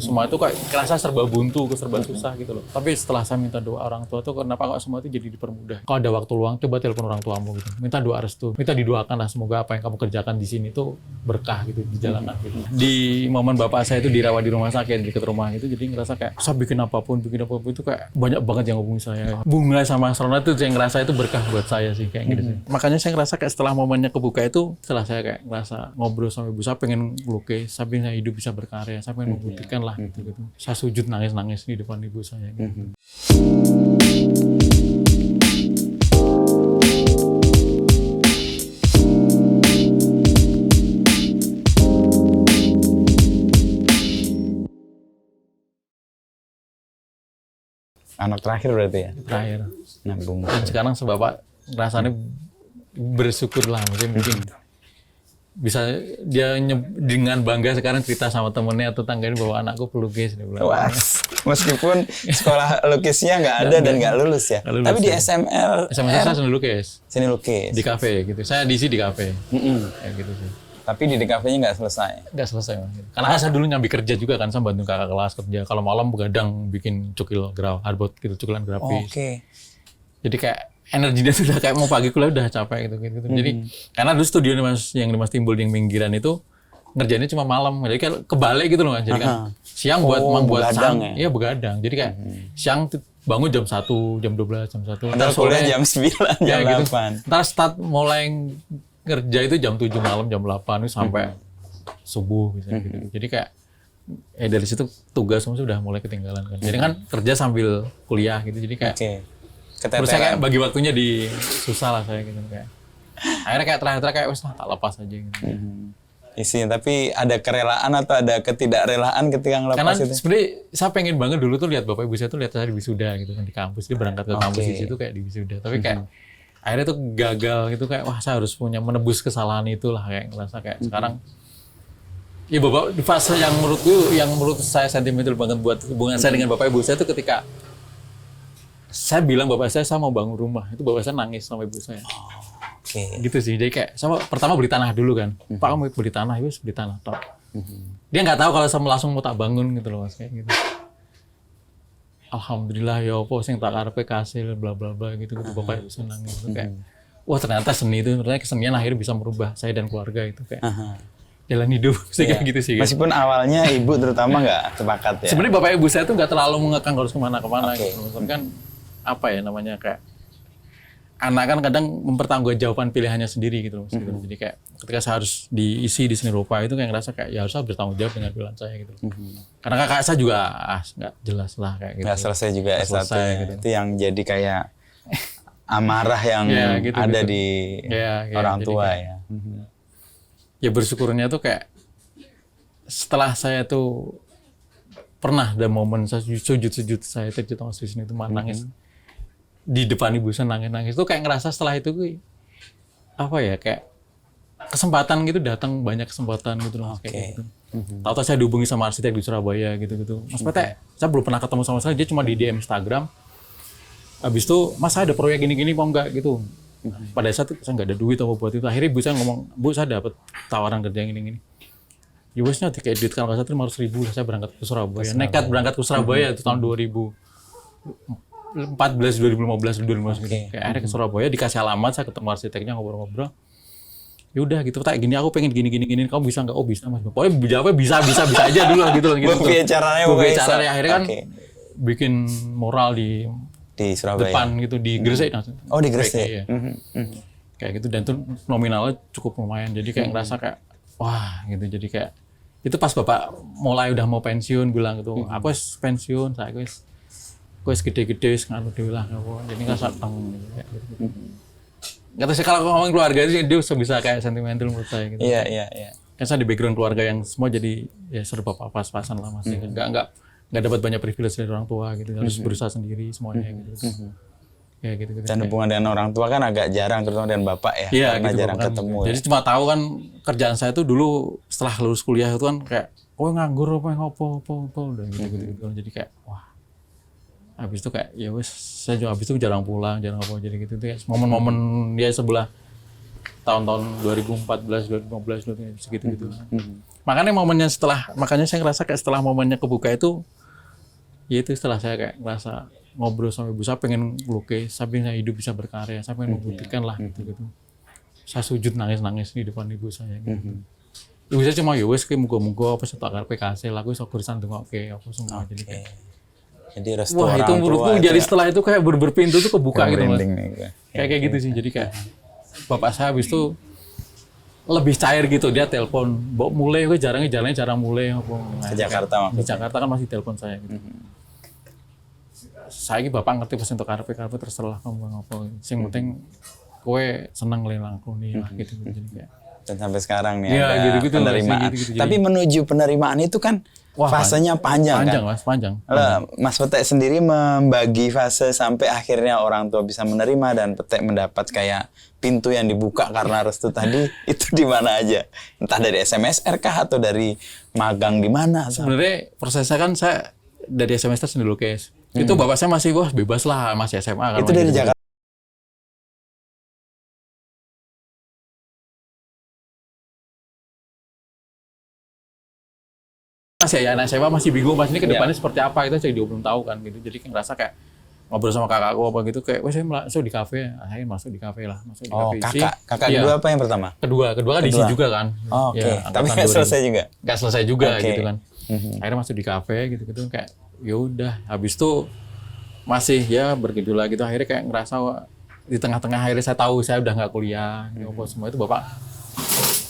gitu. Semua itu kayak kerasa serba buntu, serba susah gitu loh. Tapi setelah saya minta doa orang tua tuh kenapa kok semua itu jadi dipermudah. Kalau ada waktu luang coba telepon orang tuamu gitu. Minta doa restu, minta didoakan lah semoga apa yang kamu kerjakan di sini tuh berkah gitu, dijalankan gitu. Di momen bapak saya itu dirawat di rumah sakit dekat rumah gitu, jadi ngerasa kayak saya bikin apapun itu kayak banyak banget yang hubungi saya. Bunga sama Srona itu saya ngerasa itu berkah buat saya sih kayak gitu sih. Makanya saya ngerasa kayak setelah momennya kebuka itu, setelah saya kayak ngerasa ngobrol sama ibu, saya pengen melukis, saya pengen hidup bisa berkarya, saya pengen membuktikan lah gitu. Saya sujud nangis-nangis di depan ibu saya gitu. Anak terakhir berarti ya? Terakhir. Nabung. Dan sekarang sebapak rasanya bersyukur lah, maksudnya mungkin bisa dia dengan bangga sekarang cerita sama temennya atau tetangganya bahwa anakku pelukis. Wah, meskipun sekolah lukisnya nggak ada dan nggak lulus ya. Tapi di SML saya seni lukis. Seni lukis. Di kafe gitu. Saya diisi di kafe. Kayak gitu sih. Tapi di kafenya nggak selesai. Nggak selesai. Karena kan saya dulu nyambi kerja juga kan, saya bantu kakak kelas kerja. Kalau malam begadang bikin cukil hardboard gitu, cukilan grafis. Oke. Jadi kayak energinya sudah kayak mau pagi kuliah udah capek gitu. Jadi karena dulu studio yang di Mas Timbul yang pinggiran itu ngerjainnya cuma malam. Jadi kayak kebalik gitu loh. Jadi kan siang buat begadang ya? Iya begadang. Jadi kayak siang bangun jam 1, jam 12, jam 1. Ntar kuliah jam 9, jam 8. Ntar start mulai kerja itu jam 7 malam, jam 8 itu sampai subuh gitu. Jadi kayak dari situ tugas semua sudah mulai ketinggalan kan. Jadi kan kerja sambil kuliah gitu. Jadi kayak terus saya kayak bagi waktunya susah lah saya gitu kayak. Akhirnya kayak terakhir kayak wes tak lepas aja gitu. Isinya tapi ada kerelaan atau ada ketidakrelaan ketika ngelepas karena itu? Karena sebenarnya saya pengen banget dulu tuh lihat bapak ibu saya tuh lihat saya di wisuda gitu kan di kampus. Dia berangkat ke kampus di situ kayak di wisuda. Tapi kayak akhirnya tuh gagal gitu kayak wah saya harus punya menebus kesalahan itulah kayak ngerasa kayak sekarang ya bapak di fase yang menurut saya sentimental banget buat hubungan saya dengan bapak ibu saya tuh ketika saya bilang bapak saya mau bangun rumah itu bapak saya nangis sama ibu saya. Gitu sih. Jadi kayak sama pertama beli tanah dulu kan. Pak kamu beli tanah, ya beli tanah tok. Dia nggak tahu kalau saya langsung mau tak bangun gitu loh Mas kayak gitu. Alhamdulillah ya apa sing tak karepe kasil bla bla bla gitu bapak ibu senang gitu kayak wah ternyata seni itu ternyata kesenian akhirnya bisa merubah saya dan keluarga itu kayak jalan hidup sih kayak gitu sih. Meskipun awalnya ibu terutama nggak sepakat ya. Sebenarnya bapak ibu saya tuh nggak terlalu mengekang harus kemana-kemana gitu. Tapi kan apa ya namanya kayak anak kan kadang mempertanggungjawabkan pilihannya sendiri gitu loh. Jadi kayak ketika saya harus diisi di seni rupa itu kayak ngerasa kayak ya harus bertanggung jawab dengan pilihan saya gitu. Karena kakak saya juga nggak jelas lah kayak gitu. Nggak selesai juga S1 gitu. Itu yang jadi kayak amarah yang ada di orang tua ya. Ya bersyukurnya tuh kayak setelah saya tuh pernah ada momen saya sujud saya terjatuh di sini itu nangis. Di depan ibu saya nangis tuh kayak ngerasa setelah itu apa ya kayak kesempatan gitu datang banyak kesempatan gitu loh kayak gitu. Tahu-tahu saya dihubungi sama arsitek di Surabaya gitu. Mas Pete, saya belum pernah ketemu sama sekali, dia cuma di DM Instagram. Habis itu, Mas saya ada proyek gini-gini mau enggak gitu. Pada saat itu saya nggak ada duit apa buat itu. Akhirnya ibu saya ngomong, Bu saya dapat tawaran kerja gini-gini. Ya wesnya tiket edit kalau nggak salah 500.000 saya berangkat ke Surabaya. Nekat berangkat ke Surabaya itu tahun 2015 gitu. Kayak akhirnya ke Surabaya dikasih alamat, saya ketemu arsiteknya ngobrol-ngobrol. Ya udah gitu, tak gini aku pengen gini kamu bisa nggak? Oh bisa Mas. Pokoknya jawabnya bisa aja dulu gitu. Caranya akhirnya kan bikin mural di Surabaya. Depan gitu di Gresik. Oh di Gresik. Kayak gitu dan itu nominalnya cukup lumayan. Jadi kayak ngerasa kayak wah gitu. Jadi kayak itu pas bapak mulai udah mau pensiun bilang gitu, aku wis pensiun, saya wis gede-gede nganu dhewe lah jadi nggak sateng gitu. Kata saya kalau ngomongin keluarga itu dia bisa kayak sentimental menurut saya gitu. Iya. Kan saya di background keluarga yang semua jadi ya serba pas-pasan lah masih nggak dapat banyak privilege dari orang tua gitu harus berusaha sendiri semuanya gitu. Ya gitu. Dan hubungan dengan orang tua kan agak jarang terutama dengan bapak ya karena gitu, jarang ketemu. Jadi cuma tahu kan kerjaan saya tuh dulu setelah lulus kuliah itu kan kayak nganggur apa udah gitu. Jadi kayak wah habis itu kayak ya wes saya juga habis itu jarang pulang jarang apa jadi gitu kayak momen-momen dia sebelah tahun-tahun 2014, 2015 segitu-gitu. Makanya saya ngerasa kayak setelah momennya kebuka itu, ya itu setelah saya kayak ngerasa ngobrol sama ibu, saya pengen lukis, sampai saya hidup bisa berkarya, saya pengen membuktikan lah gitu. Saya sujud nangis-nangis di depan ibu saya gitu. Ibu saya cuma ya wes kayak muga-muga apa setak karepe kasil aku iso kurisan dongokke apa semua jadi kayak. Jadi restu wah orang itu menurutku jadi setelah itu kayak berpintu tuh kebuka gitu Mas. Kayak gitu sih. Jadi kayak bapak saya habis itu lebih cair gitu, dia telepon, "Mbok mulai gue jarang mulai apa." Ke Jakarta Di Jakarta kan masih telepon saya gitu. Saya ini bapak ngerti pesen untuk karepe terserah kamu ngapa. Sing penting kowe seneng lelang aku nih lah gitu jadi kayak. Dan sampai sekarang nih ya, ada gitu-gitu penerimaan. Gitu. Tapi menuju penerimaan itu kan fasenya panjang kan? Mas, panjang. Mas Petek sendiri membagi fase sampai akhirnya orang tua bisa menerima dan Petek mendapat kayak pintu yang dibuka karena restu tadi itu di mana aja? Entah dari SMSR kah atau dari magang di mana? Sebenarnya prosesnya kan saya dari semester sendiri lukis. Itu bapak saya masih bebas lah, masih SMA kan. Itu dari Jakarta. Masih ya, anak SMA masih bingung Mas ini ke depannya seperti apa, itu saya juga belum tahu kan gitu. Jadi kayak ngerasa kayak ngobrol sama kakakku apa gitu kayak saya masuk di kafe, akhirnya masuk di kafe lah, masuk di kafe. Kakak kedua apa yang pertama? Kedua kan di sini juga kan. Oke. Tapi nggak selesai juga. Nggak selesai juga gitu kan. Akhirnya masuk di kafe gitu kayak ya udah habis itu masih ya bergejolak gitu, akhirnya kayak ngerasa di tengah-tengah akhirnya saya tahu saya udah nggak kuliah gitu semua itu bapak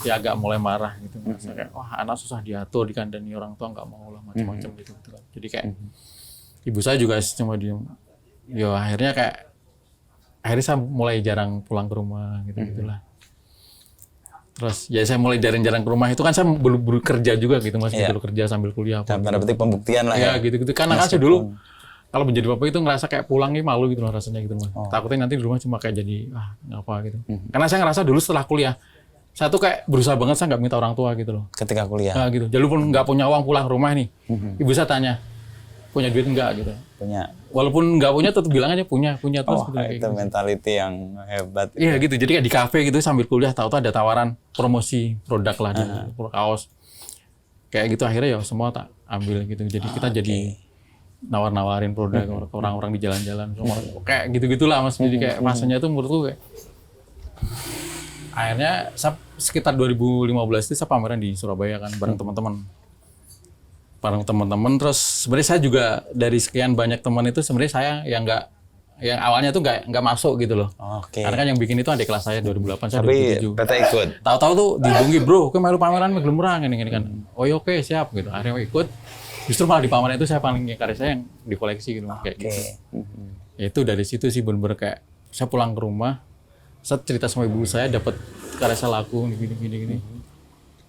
ya agak mulai marah gitu, ngerasa kayak wah anak susah diatur, dikandani orang tua nggak mau lah macam-macam gitu kan. Jadi kayak ibu saya juga cuma diem. Ya akhirnya saya mulai jarang pulang ke rumah gitu-gitulah. Terus ya saya mulai jarang-jarang ke rumah itu kan saya bekerja juga gitu Mas, dulu kerja sambil kuliah. Dan pada petik pembuktian lah ya. Gitu-gitu. Karena kan saya dulu kalau menjadi bapak itu ngerasa kayak pulang nih malu gitu loh rasanya gitu Mas. Takutnya nanti di rumah cuma kayak jadi ngapa gitu. Karena saya ngerasa dulu setelah kuliah saya tuh kayak berusaha banget saya nggak minta orang tua gitu loh. Ketika kuliah. Gitu. Jadi pun nggak punya uang pulang ke rumah nih. Ibu saya tanya, punya duit enggak gitu. Punya. Walaupun nggak punya tetap bilang aja punya terus gitu. Itu gitu. Mentality yang hebat. Iya gitu. Jadi kayak di kafe gitu sambil kuliah tahu-tahu ada tawaran promosi produk lah di kaos. Kayak gitu akhirnya ya semua tak ambil gitu. Jadi kita jadi nawar-nawarin produk ke orang-orang di jalan-jalan. Kayak gitu-gitulah Mas. Jadi kayak masanya itu menurutku kayak akhirnya sekitar 2015 itu saya pameran di Surabaya kan bareng teman-teman terus sebenarnya saya juga dari sekian banyak teman itu sebenarnya saya yang awalnya tuh nggak masuk gitu loh. Karena kan yang bikin itu adik kelas saya 2008 saya 2007. Tapi ikut. Tahu-tahu tuh dihubungi bro, melu pameran gelem murah gini kan. Oh ya oke siap gitu. Akhirnya ikut. Justru malah di pameran itu saya paling karya saya yang dikoleksi gitu kayak gitu. Ya itu dari situ sih bener-bener kayak saya pulang ke rumah. Saya cerita sama ibu saya dapat karya saya laku gini.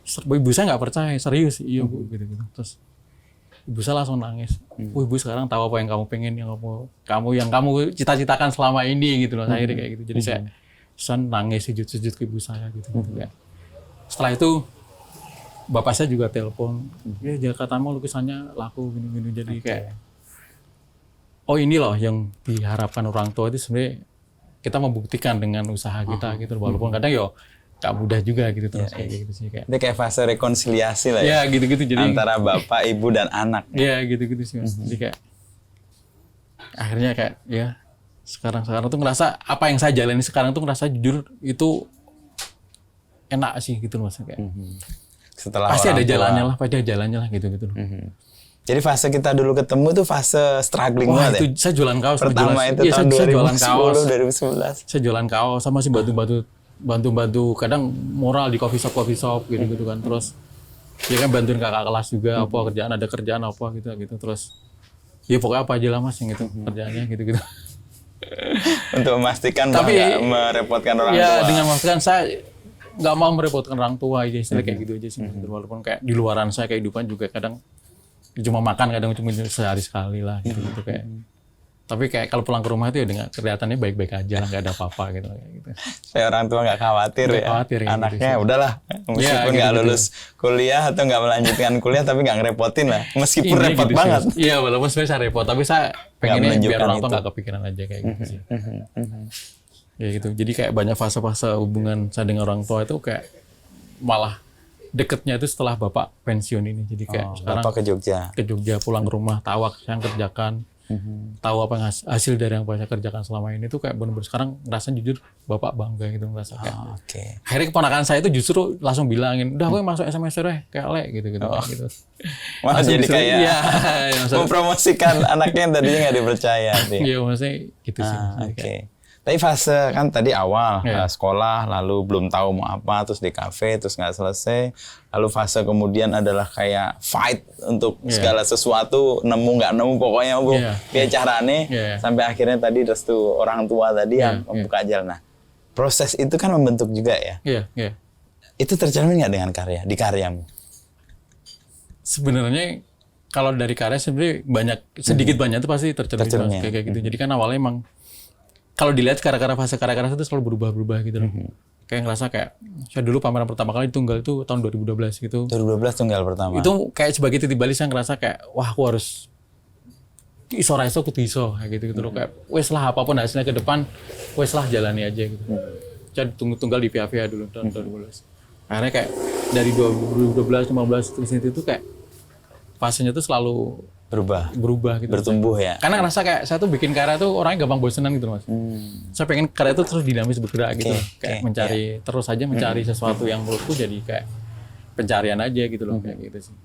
Ibu saya nggak percaya, serius iya bu gitu. Terus ibu saya langsung nangis. Ibu sekarang tahu apa yang kamu pengen, yang kamu cita-citakan selama ini gitu loh. Akhirnya kayak gitu. Jadi saya nangis sujud ke ibu saya gitu. Kayak. Setelah itu bapak saya juga telepon, ya Jakartamu lukisannya laku gini. Jadi kayak oh ini loh yang diharapkan orang tua itu sebenarnya kita membuktikan dengan usaha kita gitu, walaupun kadang yo gak mudah juga gitu terus kayak gitu sih kayak. Ini kayak fase rekonsiliasi lah ya. Ya gitu-gitu jadi antara bapak, ibu dan anak. Iya gitu-gitu sih Mas. Jadi kayak akhirnya kayak ya sekarang tuh ngerasa apa yang saya jalani sekarang tuh ngerasa jujur itu enak sih gitu Mas kayak. Setelah pasti ada jalannya lah gitu. Jadi fase kita dulu ketemu tuh fase struggling banget ya? Saya jualan kaos. Pertama itu tahun 2010, 2011. Saya jualan kaos, sama sih bantu kadang moral di coffee shop gitu kan. Terus ya kan bantuin kakak kelas juga, ada kerjaan apa gitu. Terus ya pokoknya apa aja lah Mas yang itu kerjaannya gitu. Untuk memastikan bahwa nggak merepotkan orang tua. Ya dengan memastikan saya nggak mau merepotkan orang tua aja, istilah kayak gitu aja sih. Walaupun kayak di luaran saya kehidupan juga kadang cuma makan kadang cuma sehari sekali lah gitu kayak. Tapi kayak kalau pulang ke rumah itu ya dengan kelihatannya baik-baik aja lah, nggak ada apa-apa gitu. Saya orang tua nggak khawatir anaknya gitu, udahlah meskipun nggak lulus kuliah atau nggak melanjutkan kuliah tapi nggak ngerepotin lah meskipun repot banget. Iya walaupun sebenarnya saya repot tapi saya pengennya biar orang tua nggak kepikiran aja kayak gitu sih. Ya gitu. Jadi kayak banyak fase-fase hubungan saya dengan orang tua itu kayak malah deketnya itu setelah bapak pensiun ini. Jadi kayak sekarang Bapak ke Jogja. pulang ke rumah, tahu apa yang kerjakan, tahu apa yang hasil dari yang saya kerjakan selama ini tuh kayak benar-benar sekarang ngerasa jujur bapak bangga gitu ngerasa kayak. Oke. Akhirnya keponakan saya itu justru langsung bilangin, udah gue masuk SMS deh kayak Le gitu. Gitu. Malah jadi kayak iya, mempromosikan anaknya yang tadinya nggak dipercaya. Iya maksudnya gitu sih. Oke. Tapi fase kan tadi awal Iya. sekolah, lalu belum tahu mau apa, terus di kafe, terus nggak selesai. Lalu fase kemudian adalah kayak fight untuk segala sesuatu, nemu nggak nemu pokoknya bu, via carane, sampai akhirnya tadi restu orang tua tadi yang membuka jalan. Nah, proses itu kan membentuk juga ya. Iya. Itu tercermin nggak dengan karya di karyamu? Sebenarnya kalau dari karya sebenarnya banyak sedikit banyak itu pasti tercermin kayak gitu. Jadi kan awalnya emang kalau dilihat karya-karya fase karya-karya itu selalu berubah-berubah gitu loh. Kayak ngerasa kayak saya dulu pameran pertama kali di Tunggal itu tahun 2012 gitu. 2012 Tunggal pertama. Itu kayak sebagai titik balik saya ngerasa kayak wah aku harus iso kudu iso kayak gitu loh. Kayak wes lah apapun hasilnya ke depan wes lah jalani aja gitu. Saya Tunggal di Via dulu tahun 2012. Akhirnya kayak dari 2012 15 terus itu kayak fasenya tuh selalu berubah gitu. Bertumbuh ya. Karena ngerasa kayak saya tuh bikin karya tuh orangnya gampang bosenan gitu Mas. Saya pengen karya itu terus dinamis bergerak gitu. Kayak mencari terus aja mencari sesuatu yang menurutku jadi kayak pencarian aja gitu loh kayak gitu sih.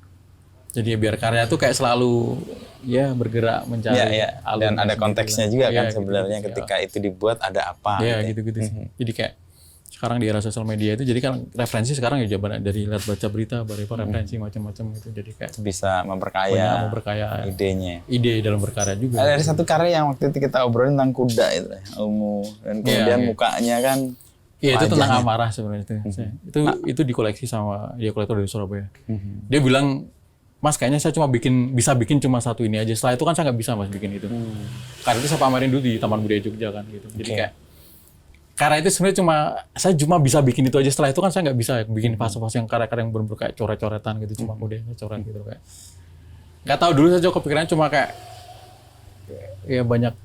Jadi biar karya tuh kayak selalu ya bergerak mencari dan ada konteksnya juga kan sebenarnya gitu, ketika itu dibuat ada apa gitu sih. Jadi kayak sekarang di era sosial media itu jadi kan referensi sekarang ya jawaban dari lihat baca berita referensi macam-macam gitu jadi kayak bisa memperkaya idenya ide dalam berkarya juga. Ada satu karya yang waktu itu kita obrolin tentang kuda itu Ilmu dan kemudian mukanya kan itu tentang amarah sebenarnya itu dikoleksi sama dia kolektor dari Surabaya. Dia bilang Mas kayaknya saya bisa bikin cuma satu ini aja, setelah itu kan saya nggak bisa Mas bikin itu. Karena itu saya pamerin dulu di Taman Budaya Jogja kan gitu. Jadi kayak karena itu sebenarnya saya cuma bisa bikin itu aja, setelah itu kan saya nggak bisa bikin fase-fase yang karya-karya yang benar-benar kayak coret-coretan gitu, cuma udah coret gitu kayak. Nggak tahu dulu saya kepikirannya cuma kayak ya banyak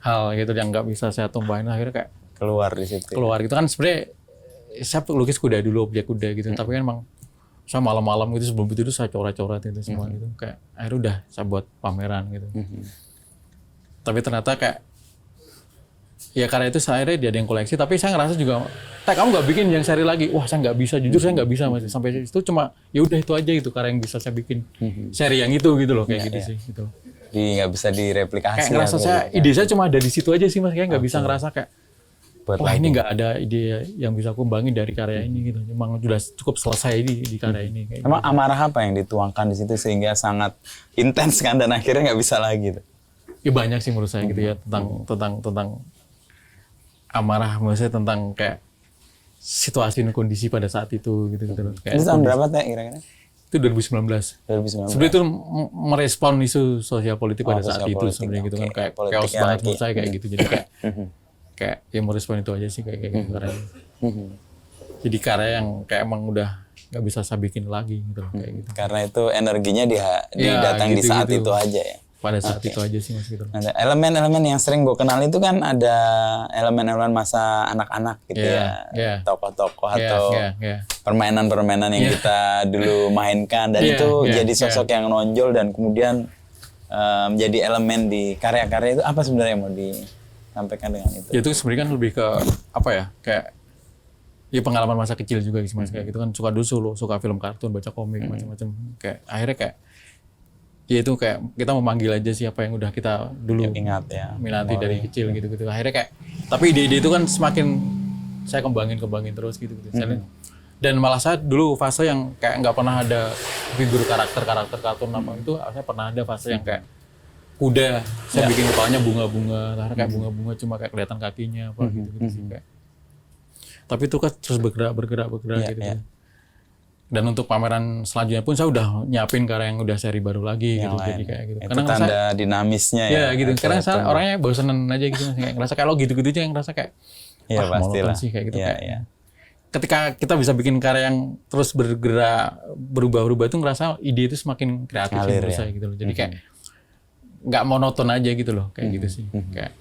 hal gitu yang nggak bisa saya tumpahin akhirnya kayak keluar di situ. Keluar gitu kan sebenarnya saya lukis kuda dulu, objek kuda gitu, tapi kan emang saya malam-malam gitu sebelum itu saya coret-coret itu semua gitu, kayak akhirnya udah saya buat pameran gitu. Tapi ternyata kayak ya karena itu akhirnya dia ada yang koleksi, tapi saya ngerasa juga, kamu nggak bikin yang seri lagi, wah saya nggak bisa, jujur saya nggak bisa Mas, sampai itu cuma ya udah itu aja gitu karya yang bisa saya bikin, seri yang itu gitu loh kayak gitu sih gitu. Jadi nggak bisa direplikasi. Kayak ngerasa ide saya cuma ada di situ aja sih Mas, kayak nggak bisa ngerasa kayak wah ini nggak ada ide yang bisa aku kembangin dari karya ini gitu, memang sudah cukup selesai di karya ini. Kayak emang gitu. Amarah apa yang dituangkan di situ sehingga sangat intens kan dan akhirnya nggak bisa lagi tuh? Ya banyak sih menurut saya gitu ya tentang amarah, maksudnya tentang kayak situasi dan kondisi pada saat itu gitu. Itu tahun berapa Teh kira-kira? Itu 2019. Sebenarnya itu merespon isu sosial politik pada saat itu sebenarnya gitu kan, kayak chaos banget menurut saya kayak gitu. Jadi kayak ya merespon itu aja sih kayak gitu karya. Jadi karya yang kayak emang udah nggak bisa saya bikin lagi gitu loh kayak gitu. Karena itu energinya didatang di saat itu aja ya. Pada saat itu aja sih Mas gitu. Ada elemen-elemen yang sering gue kenal itu kan ada elemen-elemen masa anak-anak gitu tokoh-tokoh atau permainan-permainan yang kita dulu mainkan dan itu jadi sosok yang nonjol dan kemudian menjadi elemen di karya-karya itu. Apa sebenarnya yang mau disampaikan dengan itu? Itu sebenarnya kan lebih ke apa ya, kayak ya pengalaman masa kecil juga sih Mas, kayak gitu kan, suka dulu suka film kartun, baca komik macam-macam, kayak akhirnya kayak ya itu kayak kita memanggil aja siapa yang udah kita dulu ingat ya, minati dari kecil gitu. Akhirnya kayak tapi ide-ide itu kan semakin saya kembangin terus gitu. Dan malah saya dulu fase yang kayak nggak pernah ada figur karakter kartun apa itu, saya pernah ada fase yang kayak kuda, saya bikin kepalanya bunga-bunga, kayak bunga-bunga cuma kayak kelihatan kakinya apa gitu sih kayak. Tapi itu kan terus bergerak gitu. Dan untuk pameran selanjutnya pun saya udah nyiapin karya yang udah seri baru lagi gitu, jadi kayak gitu. Itu tanda dinamisnya ya. Gitu. Karena saya orangnya bosenan aja gitu, kayak ngerasa kalau gitu-gitu aja yang ngerasa kayak pastilah sih kayak gitu. Ketika kita bisa bikin karya yang terus bergerak, berubah-ubah itu ngerasa ide itu semakin kreatif menurut saya gitu loh. Jadi kayak nggak monoton aja gitu loh, kayak gitu sih. Kayak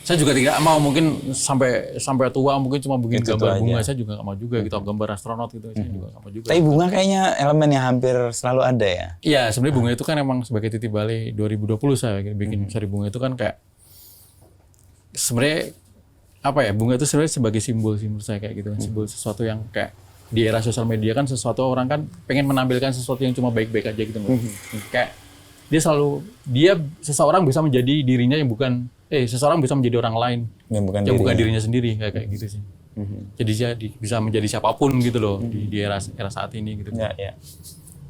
Saya juga tidak mau mungkin sampai tua mungkin cuma bikin Itu gambar aja. bunga, saya juga nggak mau juga gitu, gambar astronot gitu, saya juga nggak mau juga. Tapi bunga kayaknya elemen yang hampir selalu ada ya. Iya, sebenarnya bunga itu kan emang sebagai titik balik 2020 saya bikin seri bunga itu kan kayak sebenarnya apa ya, bunga itu sebenarnya sebagai simbol saya kayak gitu, simbol sesuatu yang kayak di era sosial media kan sesuatu orang kan pengen menampilkan sesuatu yang cuma baik-baik aja gitu. Kayak seseorang bisa menjadi dirinya yang bukan seseorang bisa menjadi orang lain Yang bukan yang bukan dirinya. dirinya sendiri kayak gitu sih. Jadi dia bisa menjadi siapapun gitu loh di era saat ini gitu. Ya, ya.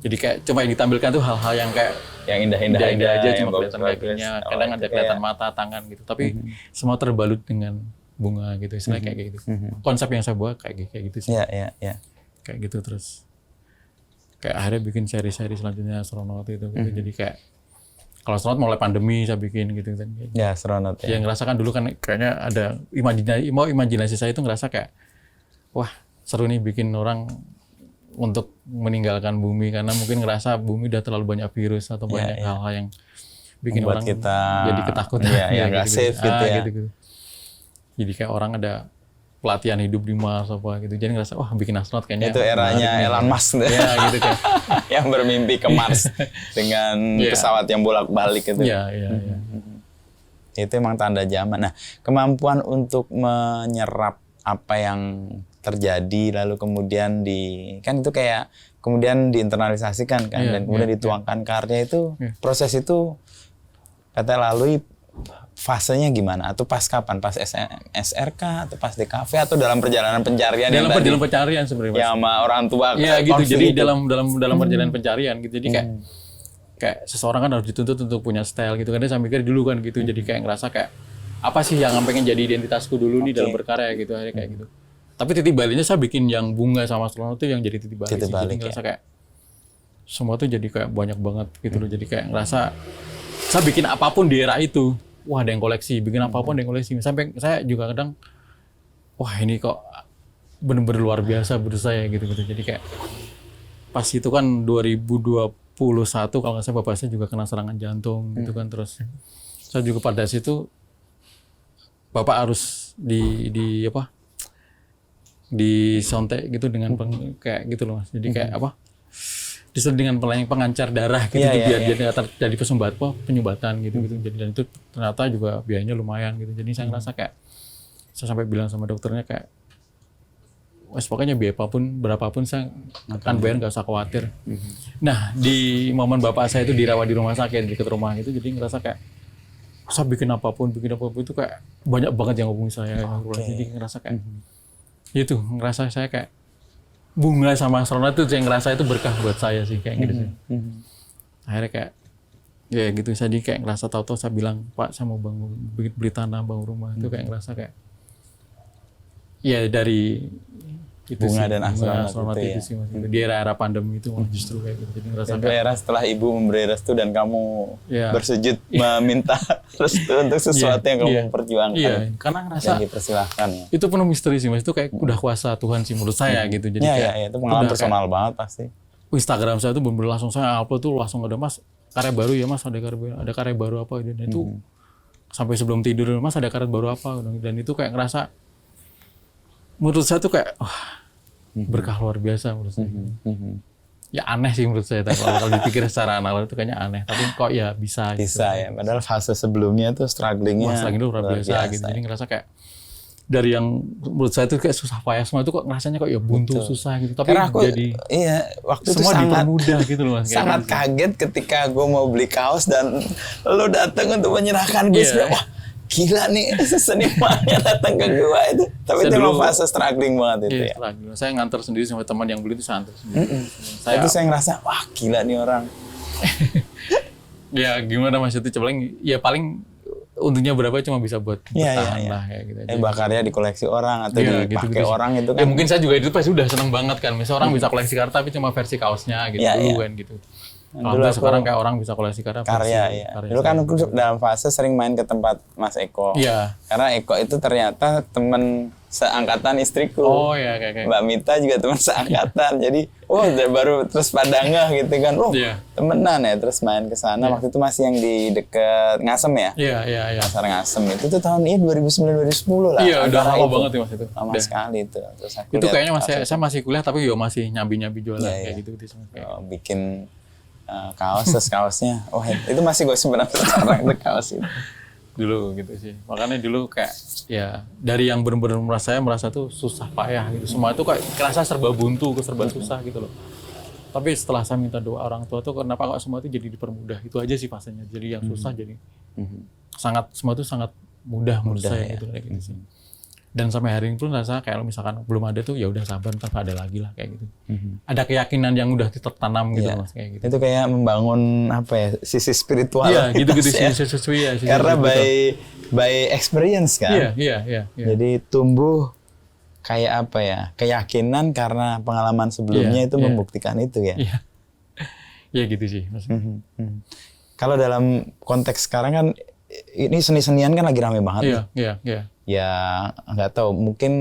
Jadi kayak cuma yang ditampilkan tuh hal-hal yang kayak Yang indah-indah indah aja, cuma yang kelihatan bagus-bagus. kakinya, kadang ada kelihatan mata, tangan gitu. Tapi semua terbalut dengan bunga gitu, istilahnya kayak gitu. Konsep yang saya buat kayak gitu sih. Ya, ya, ya. Kayak gitu terus. Kayak akhirnya bikin seri-seri selanjutnya astronot itu gitu. Jadi kayak kalau astronot mulai pandemi saya bikin gitu kan. Ya, astronot ya. Yang ngerasa kan dulu kan kayaknya ada imajinasi saya itu ngerasa kayak wah seru nih bikin orang untuk meninggalkan bumi karena mungkin ngerasa bumi udah terlalu banyak virus atau banyak hal-hal yang bikin Membuat orang kita jadi ketakutan. ya nggak safe gitu ya. Gitu. Jadi kayak orang ada pelatihan hidup di Mars apa gitu. Jadi ngerasa wah bikin astronot kayaknya Itu eranya menarik nih. Elon Musk Ya gitu kan. yang bermimpi ke Mars dengan pesawat yang bolak-balik itu. Iya. Itu emang tanda zaman. Nah, kemampuan untuk menyerap apa yang terjadi lalu kemudian kan itu kayak kemudian diinternalisasikan kan dan kemudian dituangkan karya itu proses itu kata lalui fasenya gimana atau pas kapan, pas SRK atau pas DKV atau dalam perjalanan pencarian Dalam perjalanan pencarian sebenarnya Mas. ya sama orang tua Iya gitu. konflik Jadi itu. dalam perjalanan pencarian gitu. Jadi kayak seseorang kan harus dituntut untuk punya style gitu kan. Dia saya mikir dulu kan gitu. Jadi kayak ngerasa kayak apa sih yang pengen jadi identitasku dulu nih dalam berkarya gitu akhirnya kayak gitu. Tapi titik baliknya saya bikin yang bunga sama astronot itu yang jadi titik balik. Titik balik, jadi ngerasa kayak semua tuh jadi kayak banyak banget gitu loh. Jadi kayak ngerasa saya bikin apapun di era itu. Wah ada yang koleksi, bikin apapun ada yang koleksi. Sampai saya juga kadang wah ini kok bener-bener luar biasa menurut saya gitu-gitu. Jadi kayak pas itu kan 2021 kalau nggak salah bapak saya juga kena serangan jantung gitu kan. Terus saya juga pada situ bapak harus disontek gitu dengan kayak gitu loh Mas. Jadi kayak disuruh dengan pengancar darah gitu biar jadi dari penyumbatan gitu. Jadi dan itu ternyata juga biayanya lumayan gitu. Jadi saya ngerasa kayak saya sampai bilang sama dokternya kayak wes pokoknya biaya apapun berapapun saya akan bayar, nggak usah khawatir. Nah di momen bapak saya itu dirawat di rumah sakit dekat rumah itu, jadi ngerasa kayak saya bikin apapun itu kayak banyak banget yang hubungi saya. Jadi ngerasa kayak itu ngerasa saya kayak bunga sama astronot itu saya ngerasa itu berkah buat saya sih kayak gitu sih. Akhirnya kayak ya gitu, saya kayak ngerasa tahu-tahu saya bilang Pak saya mau beli tanah, bangun rumah. Itu kayak ngerasa kayak ya dari itu bunga sih, dan astronot itu itu sih Mas. Di era pandemi itu malah justru kayak gitu. Jadi ngerasa itu era setelah ibu memberi restu dan kamu bersujud meminta restu untuk sesuatu yang kamu perjuangkan. Iya, karena ngerasa dan dipersilahkan ya. Itu penuh misteri sih Mas. Itu kayak udah kuasa Tuhan sih menurut saya gitu. Jadi kayak itu pengalaman personal banget pasti. Instagram saya tuh bener-bener langsung saya upload tuh langsung ada Mas karya baru ya Mas, ada karya baru apa gitu. Dan itu sampai sebelum tidur Mas ada karya baru apa dan itu kayak ngerasa menurut saya tuh kayak berkah luar biasa menurut saya. Ya aneh sih menurut saya, kalau dipikir secara analog itu kayaknya aneh, tapi kok ya bisa gitu. Ya, padahal fase sebelumnya tuh strugglingnya luar biasa gitu. Jadi ngerasa kayak dari yang menurut saya itu kayak susah payah semua itu kok ngerasanya kok ya buntu susah gitu. Tapi karena aku jadi waktu semua itu dipermudah gitu loh Mas. Sangat kaget ketika gue mau beli kaos dan lo datang untuk menyerahkan gue. Wah gila nih senimannya datang ke gue itu. Tapi itu memang fase struggling banget itu ya. Saya nganter sendiri sama teman yang beli itu saya antar sendiri. Saya ngerasa wah gila nih orang. Ya gimana Mas itu ya paling untungnya berapa cuma bisa buat bertahan lah kayak gitu aja. Bakarnya dikoleksi orang atau dipakai orang itu kan. Ya mungkin saya juga itu pasti udah seneng banget kan. Misalnya orang bisa koleksi kartu tapi cuma versi kaosnya gitu dulu kan gitu. Alhamdulillah sekarang kayak orang bisa koleksi karya karya. Dulu kan aku dalam fase sering main ke tempat Mas Eko. Iya. Karena Eko itu ternyata teman seangkatan istriku. Oh ya kayak. Mbak Mita juga teman seangkatan. Jadi, baru terus padangah gitu kan. Temenan ya. Terus main ke sana. Waktu itu masih yang di deket Ngasem ya. Iya. Pasar Ngasem itu tuh tahun 2009-2010 lah. Iya, udah lama banget ya Mas itu. Lama sekali itu. Terus aku itu lihat kayaknya saya masih kuliah tapi masih nyambi jualan kayak gitu. Bikin kaos, terus kaosnya. Itu masih gue simpen sampai sekarang itu kaos itu. Dulu gitu sih. Makanya dulu kayak ya dari yang benar-benar merasa tuh susah payah gitu. Semua itu kayak kerasa serba buntu, serba susah gitu loh. Tapi setelah saya minta doa orang tua tuh kenapa kok semua itu jadi dipermudah. Itu aja sih fasenya. Jadi yang susah jadi semua itu sangat mudah menurut saya gitu kayak gitu sih. Dan sampai hari ini pun rasa kayak misalkan belum ada tuh ya udah sabar ntar ada lagi lah kayak gitu. Ada keyakinan yang udah tertanam gitu Mas kayak gitu. Itu kayak membangun sisi spiritual. Iya, gitu-gitu sih. Karena by experience kan. Iya. Jadi tumbuh kayak keyakinan karena pengalaman sebelumnya itu membuktikan itu ya. Iya. Iya gitu sih Mas. Kalau dalam konteks sekarang kan ini seni-senian kan lagi rame banget. Iya. Ya nggak tahu mungkin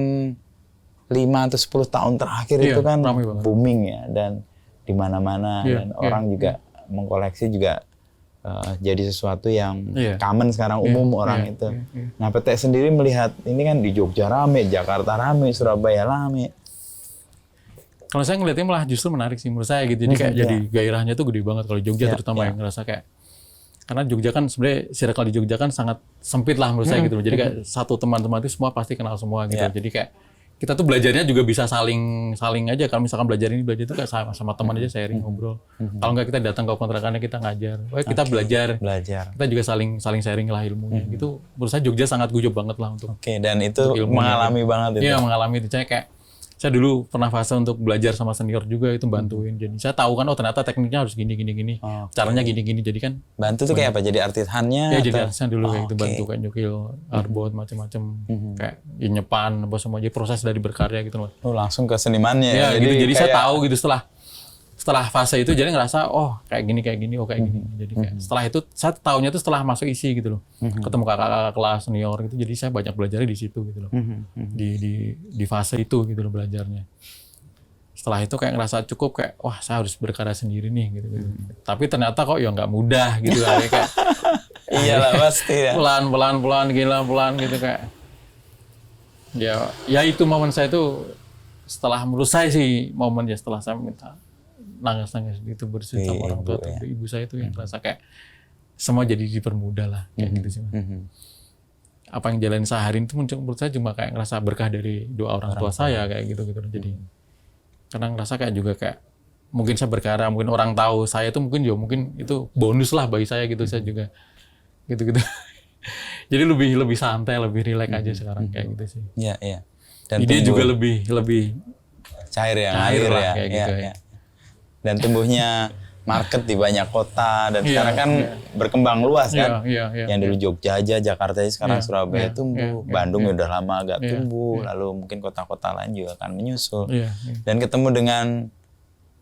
5 atau 10 tahun terakhir itu kan booming ya dan di mana-mana dan orang juga mengkoleksi juga jadi sesuatu yang common sekarang umum orang itu. Nah Petek sendiri melihat ini kan di Jogja rame, Jakarta rame, Surabaya rame. Kalau saya ngeliatnya malah justru menarik sih menurut saya gitu. Jadi kayak jadi gairahnya tuh gede banget kalau Jogja terutama yang ngerasa kayak karena Jogja kan sebenarnya circle di Jogja kan sangat sempit lah menurut saya gitu. Jadi kayak satu teman-teman itu semua pasti kenal semua gitu. Jadi kayak kita tuh belajarnya juga bisa saling aja. Kalau misalkan belajar itu kayak sama teman aja sharing ngobrol. Kalau nggak kita datang ke kontrakannya kita ngajar. Kita belajar. Kita juga saling sharing lah ilmunya. Gitu menurut saya Jogja sangat guyup banget lah untuk. Dan itu mengalami banget itu. Iya mengalami itu. Saya dulu pernah fase untuk belajar sama senior juga itu bantuin. Jadi saya tahu kan ternyata tekniknya harus gini. Caranya gini. Jadi kan bantu tuh kayak apa? Jadi artisannya? Iya jadi artisan dulu kayak gitu bantu kayak nyukil, arbot macam-macam kayak nyepan apa semua. Jadi proses dari berkarya gitu loh. Langsung ke senimannya. Ya, gitu. Jadi saya tahu gitu setelah fase itu jadi ngerasa kayak gini kayak gini. Jadi kayak setelah itu saya tahunya tuh setelah masuk isi gitu loh. Ketemu kakak-kakak kelas senior gitu. Jadi saya banyak belajarnya di situ gitu loh. Di fase itu gitu loh belajarnya. Setelah itu kayak ngerasa cukup kayak saya harus berkarya sendiri nih gitu. Tapi ternyata kok ya nggak mudah gitu kayak iyalah pasti ya. Pelan gitu kayak. Ya itu momen saya tuh setelah menurut saya sih momennya setelah saya minta nangis gitu bersih sama orang tua ibu saya itu yang terasa kayak semua jadi dipermudah lah kayak gitu sih. Apa yang jalan sehari itu menurut saya cuma kayak ngerasa berkah dari doa orang tua saya kayak gitu. Jadi karena ngerasa kayak juga kayak mungkin saya berkarya mungkin orang tahu saya itu mungkin itu bonus lah bagi saya gitu. Saya juga gitu. Jadi lebih santai, lebih rileks aja sekarang kayak gitu sih. Iya. Dan dia juga lebih cair lah ya. Kayak gitu ya. Dan tumbuhnya market di banyak kota dan sekarang kan berkembang luas kan. Yang dulu Jogja aja, Jakarta aja, sekarang Surabaya tumbuh, Bandung udah lama agak tumbuh, lalu mungkin kota-kota lain juga akan menyusul. Dan ketemu dengan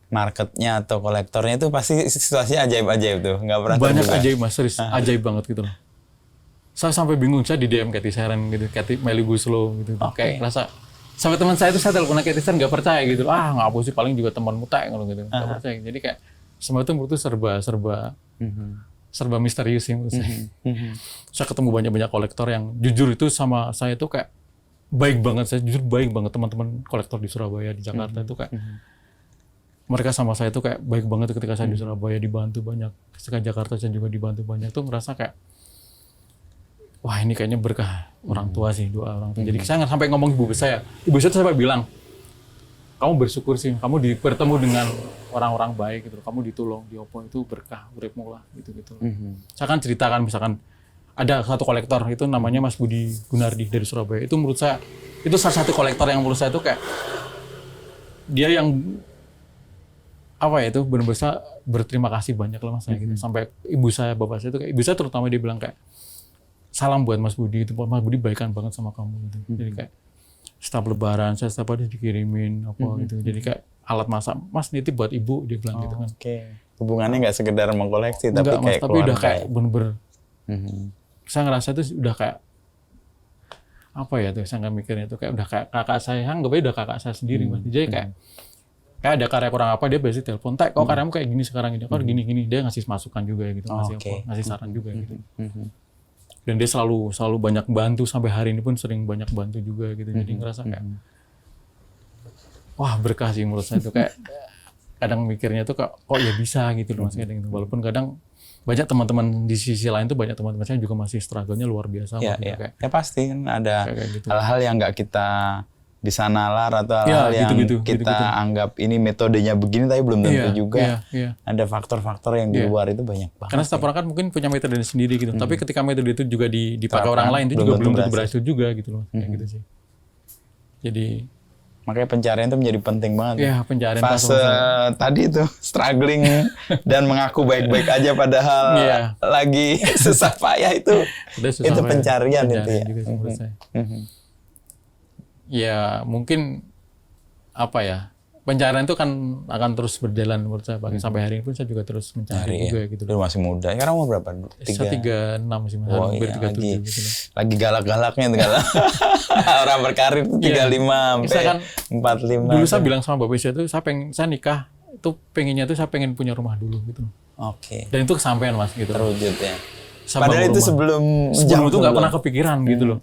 marketnya atau kolektornya itu pasti situasinya ajaib-ajaib tuh, nggak pernah banyak terduga. Ajaib Mas, serius ajaib banget gitu loh. Saya sampai bingung, saya di DM Cathy Sharon gitu, Cathy Melly Guslow gitu, kayak rasa sampai teman saya itu saya telepon Cathy Sharon nggak percaya gitu, nggak apa sih paling juga temanmu tak gitu, nggak percaya. Jadi kayak semua itu menurut itu serba misterius sih menurut saya. Saya ketemu banyak kolektor yang jujur itu sama saya itu kayak baik banget, saya jujur baik banget teman-teman kolektor di Surabaya, di Jakarta itu kayak mereka sama saya itu kayak baik banget ketika saya di Surabaya dibantu banyak, ketika Jakarta saya juga dibantu banyak, tuh ngerasa kayak wah ini kayaknya berkah orang tua sih, doa orang tua. Jadi saya sampai ngomong ibu saya sampai bilang, kamu bersyukur sih, kamu bertemu dengan orang-orang baik gitu, kamu ditolong, diopo itu berkah uripmu lah gitu. Saya kan ceritakan misalkan ada satu kolektor itu namanya Mas Budi Gunardi dari Surabaya, itu menurut saya itu salah satu kolektor yang menurut saya itu kayak dia yang apa ya itu benar-benar berterima kasih banyak lah Mas gitu. Sampai ibu saya, bapak saya itu kayak ibu saya terutama dia bilang kayak salam buat Mas Budi, itu Mas Budi baikan banget sama kamu gitu. Jadi kayak setiap lebaran saya setiap hari dikirimin apa gitu. Jadi kayak alat masak, Mas nitip buat ibu dia bilang gitu kan. Hubungannya nggak sekedar mengkoleksi, tapi Enggak, Mas, kayak tapi keluarga. udah kayak bener-bener Mhm. saya ngerasa itu udah kayak apa ya tuh, saya nggak mikirnya tuh kayak udah kayak kakak saya, anggap aja udah kakak saya sendiri, Mas. Jadi kayak ada karya kurang apa, dia biasanya telepon, "Tek, kok karyamu kayak gini sekarang ini, kok gini-gini." Dia ngasih masukan juga gitu, ngasih saran juga gitu. Dan dia selalu banyak bantu, sampai hari ini pun sering banyak bantu juga gitu. Jadi ngerasa kayak wah, berkah sih menurut saya tuh, kayak kadang mikirnya tuh kok ya bisa gitu loh, Mas, kadang gitu. Walaupun kadang banyak teman-teman di sisi lain tuh, banyak teman-teman saya juga masih struggle-nya luar biasa. Ya, gitu, ya. Kayak, Ya pasti kan ada kayak gitu. hal-hal yang nggak kita bisa nalar atau hal-hal yang kita anggap ini metodenya begini, tapi belum tentu juga. Ada faktor-faktor yang di luar itu banyak banget. Karena setiap orang kan mungkin punya metode sendiri gitu. Tapi ketika metode itu juga dipakai orang lain, itu juga belum tentu berhasil juga gitu loh. Kayak gitu sih. Jadi makanya pencarian itu menjadi penting banget. Ya, pencarian fase tadi itu struggling dan mengaku baik-baik aja padahal lagi susah payah itu pencarian itu ya. Juga menurut saya. Ya mungkin apa ya, pencarian itu kan akan terus berjalan menurut saya. Sampai hari ini pun saya juga terus mencari juga gitu. Lu masih muda. Sekarang mau berapa? 36 sih, hampir 37 gitu. Lagi galak-galaknya itu galak. Orang berkarir 35 sampai 45. Dulu saya bilang sama Bapak saya tuh, saya nikah itu pengennya tuh saya pengen punya rumah dulu gitu. Oke. Dan itu kesampaian, Mas, gitu. Terwujud ya. Padahal itu sebelum itu nggak pernah kepikiran gitu loh.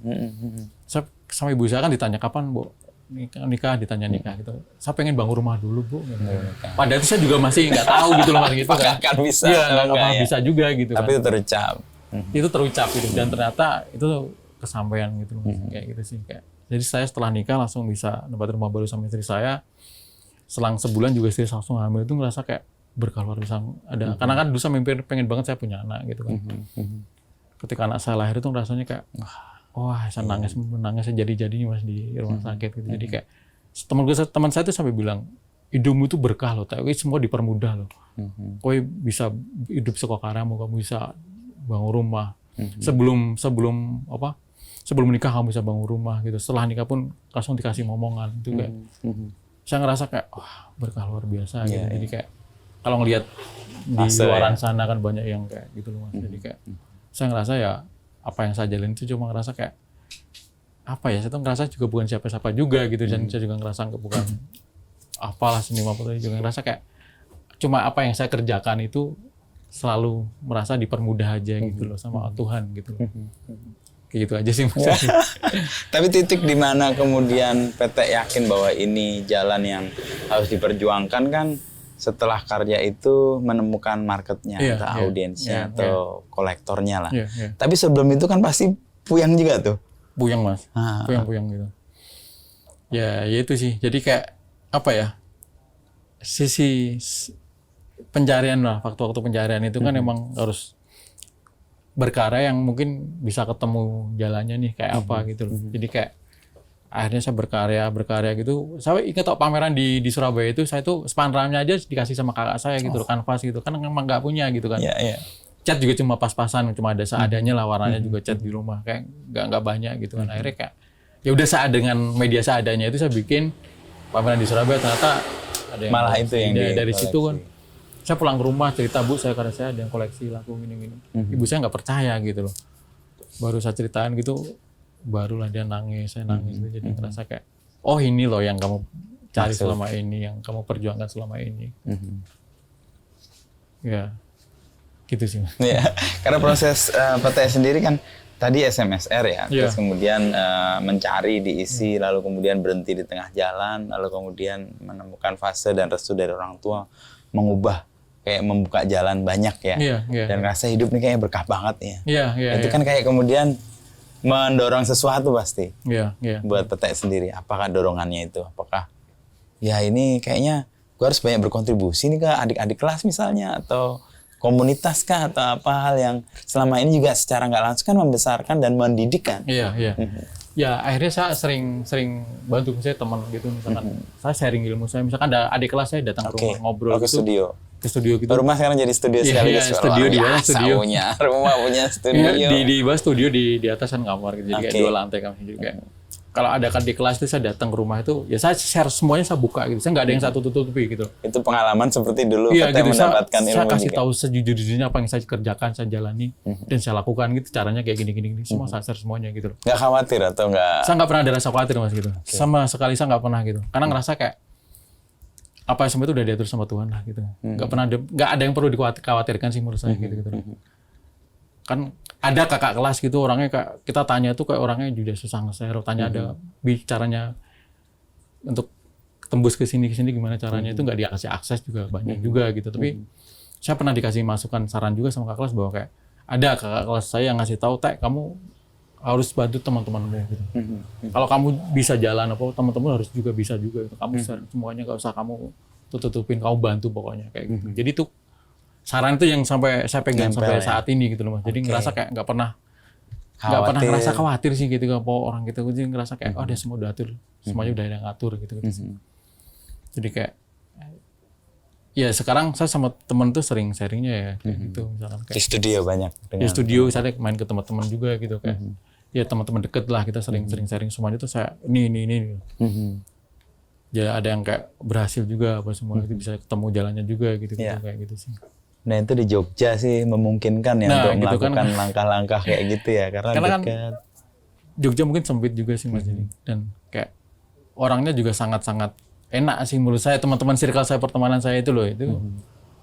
Saya sama ibu saya kan ditanya kapan, Bu, nikah, ditanya nikah gitu. Saya pengen bangun rumah dulu, Bu. Gitu. Padahal itu saya juga masih nggak tahu gitu loh, Mas, gitu kan. Kan bisa. Iya, nggak bisa juga gitu. Tapi kan. itu terucap. Itu terucap gitu, dan ternyata itu kesampaian gitu, kayak gitu sih. Jadi saya setelah nikah langsung bisa dapat rumah baru sama istri saya. Selang sebulan juga istri saya langsung hamil, itu ngerasa kayak berkah luar biasa ada. Karena kan dulu saya pengen banget saya punya anak gitu kan. Ketika anak saya lahir itu rasanya kayak wah, saya nangis saya jadi-jadinya, Mas, di rumah sakit gitu. Jadi kayak teman saya tuh sampai bilang, hidupmu itu berkah loh, tapi semua dipermudah loh. Kau bisa hidup sekokaremu, kamu bisa bangun rumah. Sebelum nikah kamu bisa bangun rumah gitu. Setelah nikah pun langsung dikasih momongan itu kayak. Saya ngerasa kayak wah, berkah luar biasa gitu. Jadi kayak kalau ngelihat di luaran sana kan banyak yang kayak gitu loh, Mas. Jadi kayak saya ngerasa ya apa yang saya jalani itu cuma ngerasa kayak apa ya, saya tuh ngerasa juga bukan siapa-siapa juga gitu. Dan saya juga ngerasa bukan apalah seniman foto, juga ngerasa kayak cuma apa yang saya kerjakan itu selalu merasa dipermudah aja gitu loh sama Tuhan gitu loh. Kayak gitu aja sih, Mas. Tapi titik di mana kemudian PT yakin bahwa ini jalan yang harus diperjuangkan kan setelah karya itu menemukan marketnya, atau audiensnya, atau kolektornya lah. Tapi sebelum itu kan pasti puyang juga tuh. Puyang, Mas. Puyang gitu. Ya itu sih. Jadi kayak apa ya, sisi pencarian lah, waktu-waktu pencarian itu kan emang harus berkarya yang mungkin bisa ketemu jalannya nih kayak apa gitu loh. Jadi kayak akhirnya saya berkarya gitu. Saya ingat pameran di Surabaya itu, saya tuh spandramnya aja dikasih sama kakak saya gitu loh, kanvas gitu kan, emang nggak punya gitu kan. Cat juga cuma pas-pasan, cuma ada seadanya lah, warnanya juga cat di rumah, kayak nggak banyak gitu kan. Akhirnya kayak ya udah dengan media seadanya itu saya bikin pameran di Surabaya, ternyata ada yang malah itu yang dari situ kan. Saya pulang ke rumah cerita, Bu, karena saya ada yang koleksi laku gini-gini. Ibu saya nggak percaya gitu loh. Baru saya ceritain gitu, barulah dia nangis, saya nangis. Jadi ngerasa kayak, oh ini loh yang kamu cari selama ini, yang kamu perjuangkan selama ini. Ya, gitu sih. Ya, karena proses PT sendiri kan tadi SMSR ya, terus kemudian mencari, diisi, lalu kemudian berhenti di tengah jalan, lalu kemudian menemukan fase dan restu dari orang tua, mengubah, kayak membuka jalan banyak ya, dan rasa hidup ini kayaknya berkah banget ya. Itu kan kayak kemudian mendorong sesuatu pasti buat PT sendiri. Apakah dorongannya itu? Apakah ya ini kayaknya gue harus banyak berkontribusi nih ke adik-adik kelas misalnya, atau komunitas kah, atau apa hal yang selama ini juga secara nggak langsung kan membesarkan dan mendidik kan? Ya akhirnya saya sering bantu saya teman gitu, misalkan saya sharing ilmu saya, misalkan ada adik kelas saya datang ke rumah ngobrol ke studio gitu. Rumah sekarang jadi studio sekaligus. Studio di bawah studio. Rumah punya studio. Di bawah studio, di atas kan kamar gitu. Jadi kayak 2 lantai kan. Jadi kayak kalau ada kan di kelas itu saya datang ke rumah itu, ya saya share semuanya, saya buka gitu. Saya nggak ada yang satu tutupi gitu. Itu pengalaman seperti dulu Iya Pete gitu, mendapatkan saya ilmu kasih ini, kan? tahu sejujur-jujurnya apa yang saya kerjakan, saya jalani, dan saya lakukan gitu. Caranya kayak gini. Semua saya share semuanya gitu loh. Nggak khawatir atau nggak? Saya nggak pernah ada rasa khawatir Mas gitu. Sama sekali saya nggak pernah gitu. Karena ngerasa kayak apa semua itu udah diatur sama Tuhan lah gitu. Nggak ada yang perlu dikhawatirkan sih menurut saya gitu. Kan ada kakak kelas gitu orangnya kayak kita tanya tuh kayak orangnya juga susah nge-share, tanya ada caranya untuk tembus ke sini gimana caranya, itu nggak dikasih akses juga banyak juga gitu. Tapi saya pernah dikasih masukan saran juga sama kakak kelas bahwa kayak ada kakak kelas saya yang ngasih tahu, Teh, kamu harus bantu teman-temanmu gitu. Kalau kamu bisa jalan apa, teman-teman harus juga bisa juga gitu. Kamu share semuanya, nggak usah kamu tutupin, kamu bantu pokoknya kayak gitu. Jadi tuh saran itu yang sampai saya pegang sampai saat ini gitu loh Mas. Jadi ngerasa kayak nggak pernah ngerasa khawatir sih gitu kalau orang gitu. Jadi ngerasa kayak dia semua udah atur, semuanya udah ada yang ngatur gitu. Jadi kayak ya sekarang saya sama temen tuh sering sharingnya ya kayak gitu misalkan kayak Di studio banyak. di studio saya main ke teman-teman juga gitu kayak ya teman-teman deket lah, kita sering sharing semuanya tuh saya ini. Ya ada yang kayak berhasil juga apa semua itu bisa ketemu jalannya juga gitu kayak gitu sih. Nah itu di Jogja sih memungkinkan ya untuk gitu melakukan langkah-langkah kayak gitu ya, karena kan dekat. Jogja mungkin sempit juga sih Mas jadi, dan kayak orangnya juga sangat-sangat enak sih menurut saya, teman-teman circle saya, pertemanan saya itu loh, itu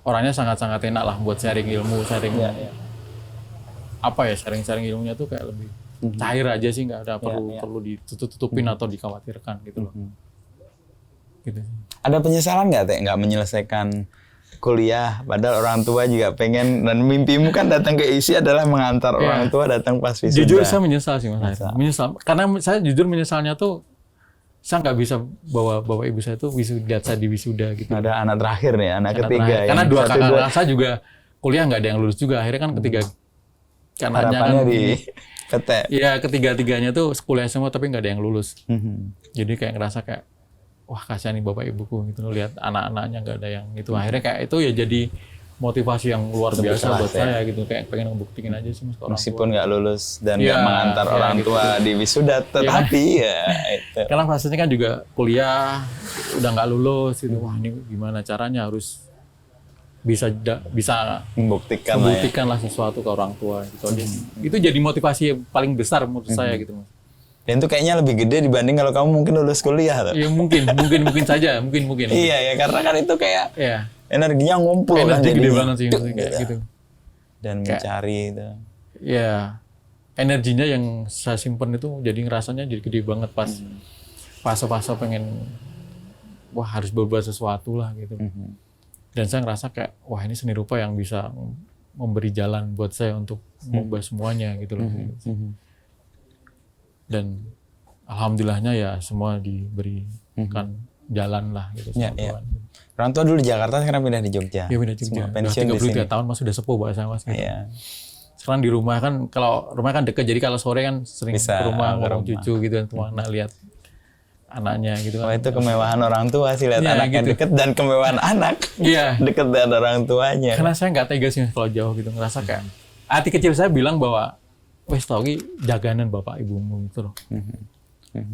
orangnya sangat-sangat enak lah buat sharing ilmu, sharing apa ya, sharing ilmunya tuh kayak lebih cair aja sih, nggak ada perlu ditutup-tutupin atau dikhawatirkan gitu loh. Gitu. Ada penyesalan nggak Teh nggak menyelesaikan kuliah, padahal orang tua juga pengen, dan mimpimu kan datang ke ISI adalah mengantar orang tua datang pas wisuda. Jujur saya menyesal sih Mas. Menyesal karena saya jujur menyesalnya tuh saya nggak bisa bawa ibu saya tuh lihat saya di wisuda gitu. Ada anak terakhir nih, anak ketiga. Karena dua kakak saya juga kuliah nggak ada yang lulus juga. Akhirnya kan ketiga harapannya di PT. Iya, ketiga-tiganya tuh kuliah semua tapi nggak ada yang lulus. Jadi kayak ngerasa kayak wah kasihan nih bapak ibuku gitu, lihat anak-anaknya nggak ada yang itu. Akhirnya kayak itu ya jadi motivasi yang luar biasa buat saya gitu, kayak pengen ngebuktiin aja sih Mas ke orang tua. Meskipun nggak lulus dan nggak mengantar orang tua di wisuda, tetapi itu. Karena fasenya kan juga kuliah udah nggak lulus gitu, wah ini gimana caranya harus bisa membuktikan lah sesuatu ke orang tua gitu. Itu jadi motivasi yang paling besar menurut saya gitu Mas. Dan itu kayaknya lebih gede dibanding kalau kamu mungkin lulus kuliah tuh. Iya mungkin saja, mungkin. Iya ya, karena kan itu kayak energinya ngumpul kan, energi gede banget sih kayak gitu. Dan mencari itu. Iya. Energinya yang saya simpen itu jadi ngerasanya jadi gede banget pas fase-fase pengen wah harus berbuat sesuatu lah gitu. Dan saya ngerasa kayak wah ini seni rupa yang bisa memberi jalan buat saya untuk mengubah semuanya gitu loh. Dan alhamdulillahnya ya semua diberikan jalan lah gitu. Orang tua dulu di Jakarta, sekarang pindah di Jogja. Iya pindah di Jogja. Pensiun di sini. 33 tahun Mas sudah sepuh bahasa Mas. Gitu. Iya. Sekarang di rumah kan, kalau rumah kan dekat, jadi kalau sore kan sering bisa ke rumah ngomong cucu gitu, anak lihat anaknya gitu kan. Oh itu kemewahan orang tua sih, lihat anaknya gitu. Deket, dan kemewahan anak deket dengan orang tuanya. Karena saya nggak tega sih kalau jauh gitu, ngerasa kayak hati kecil saya bilang bahwa wes tau ki jaganan bapak ibumu gitu loh.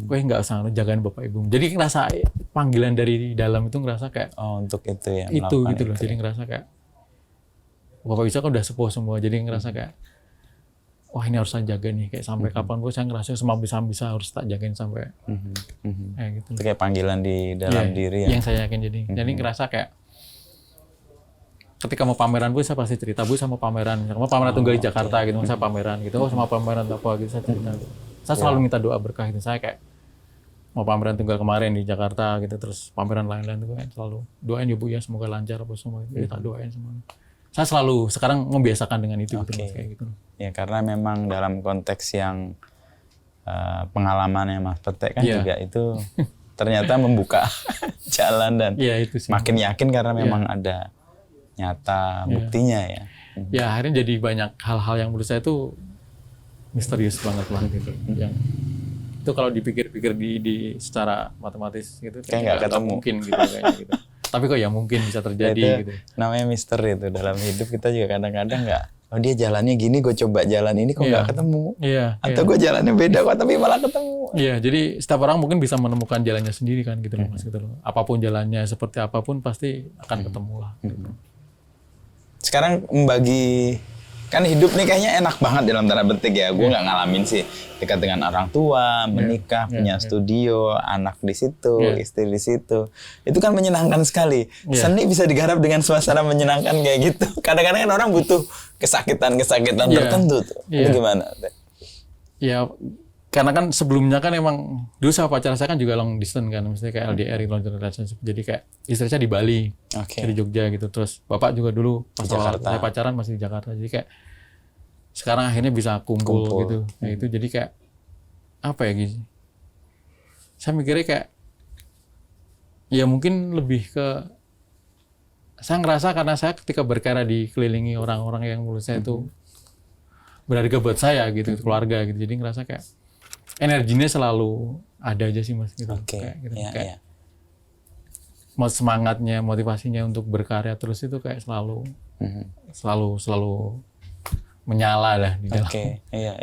Wes nggak usah jagain bapak ibumu. Jadi ngerasa panggilan dari dalam itu ngerasa kayak untuk itu ya. Itu gitu loh. Jadi ngerasa kayak bapak bisa kan udah sepuh semua. Jadi ngerasa kayak wah ini harus saya jaga nih, kayak sampai kapan pun saya ngerasa bisa harus tak jagain sampai kayak gitu. Itu kayak panggilan di dalam diri ya. Yang saya yakin jadi ngerasa kayak ketika mau pameran Bu saya pasti cerita Bu sama pameran tunggal di Jakarta gitu, saya pameran gitu, sama pameran apa gitu saya cerita. Saya selalu minta doa berkah gitu. Saya kayak mau pameran tunggal kemarin di Jakarta gitu, terus pameran lain-lain itu kayak selalu doain ya Bu ya semoga lancar apa semua itu kita doain semua. Saya selalu sekarang membiasakan dengan itu gitu Mas, kayak gitu. Ya karena memang dalam konteks yang pengalamannya Mas Pete kan juga itu ternyata membuka jalan dan itu sih. Makin yakin karena memang ada nyata buktinya ya. Ya akhirnya jadi banyak hal-hal yang menurut saya itu misterius banget lah gitu. Yang itu kalau dipikir-pikir di secara matematis gitu kayak nggak mungkin gitu kayaknya gitu. Tapi kok ya mungkin bisa terjadi itu gitu. Namanya misteri itu dalam hidup, kita juga kadang-kadang oh dia jalannya gini, gue coba jalan ini kok nggak ketemu. Iya. Atau gue jalannya beda kok tapi malah ketemu. Iya, jadi setiap orang mungkin bisa menemukan jalannya sendiri kan gitu loh Mas gitu loh. Apapun jalannya, seperti apapun pasti akan ketemu lah. Gitu. Sekarang membagi, kan hidup nih kayaknya enak banget dalam tanda petik ya. Gue nggak ngalamin sih, dekat dengan orang tua, menikah, punya studio, anak di situ, istri di situ. Itu kan menyenangkan sekali. Seni bisa digarap dengan suasana menyenangkan kayak gitu. Kadang-kadang kan orang butuh kesakitan-kesakitan tertentu tuh. Itu gimana? Ya, karena kan sebelumnya kan emang dulu sama pacar saya kan juga long distance kan, misalnya kayak LDR, long distance relationship. Jadi kayak istri saya di Bali, di Jogja gitu. Terus bapak juga dulu pas awal saya pacaran masih di Jakarta. Jadi kayak sekarang akhirnya bisa kumpul. Gitu. Nah itu jadi kayak apa ya gitu. Saya mikirnya kayak ya mungkin lebih ke saya ngerasa karena saya ketika berkarya dikelilingi orang-orang yang menurut saya itu berharga buat saya gitu, keluarga gitu. Jadi ngerasa kayak energinya selalu ada aja sih Mas gitu. Kayak gitu. Kayak semangatnya, motivasinya untuk berkarya terus itu kayak selalu menyala lah di dalam. Iya.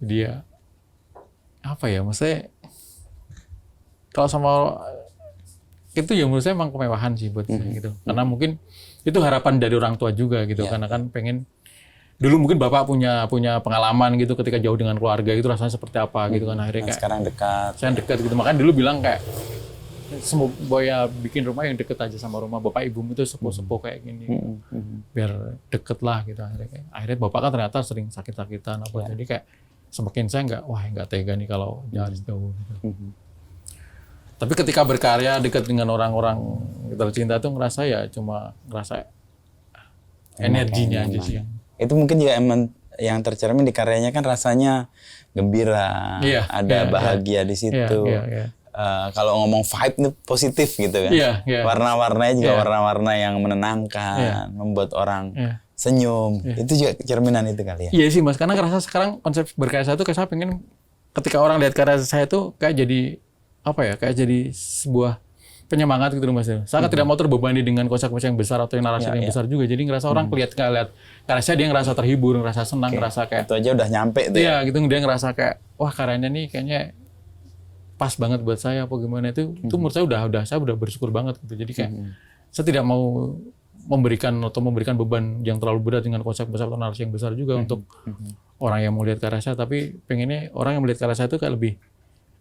Jadi ya apa ya, maksudnya kalau sama itu ya menurut saya emang kemewahan sih buat saya gitu. Karena mungkin itu harapan dari orang tua juga gitu. Karena kan pengen dulu mungkin bapak punya pengalaman gitu ketika jauh dengan keluarga itu rasanya seperti apa gitu kan, akhirnya kayak sekarang dekat. Saya dekat gitu, makanya dulu bilang kayak semoga ya bikin rumah yang deket aja sama rumah bapak ibumu itu sepuh-sepuh kayak gini, biar deket lah gitu. Akhirnya bapak kan ternyata sering sakit-sakitan apa, jadi kayak semakin saya nggak tega nih kalau jalan jauh gitu. Tapi ketika berkarya dekat dengan orang-orang tercinta tuh ngerasa ya cuma ngerasa energinya aja sih. Itu mungkin juga emang yang tercermin di karyanya kan rasanya gembira, ada bahagia di situ. Kalau ngomong vibe nih positif gitu kan. Warna-warnanya juga warna-warna yang menenangkan, membuat orang senyum. Itu juga cerminan itu kali ya. Iya sih Mas, karena ngerasa sekarang konsep berkarya saya tuh kayak saya pengen ketika orang lihat karya saya tuh kayak jadi apa ya, kayak jadi sebuah penyemangat gitu Mas. Saya tidak mau terbebani dengan konsep-konsep yang besar atau yang narasi yang besar juga. Jadi ngerasa orang lihat karya saya, dia ngerasa terhibur, ngerasa senang, ngerasa kayak itu aja udah nyampe tuh. Iya, gitu, dia ngerasa kayak wah karyanya nih kayaknya pas banget buat saya apa gimana itu menurut saya saya udah bersyukur banget gitu. Jadi kayak saya tidak mau memberikan beban yang terlalu berat dengan konsep besar atau narasi yang besar juga untuk orang yang mau lihat karya saya, tapi pengennya orang yang melihat karya saya itu kayak lebih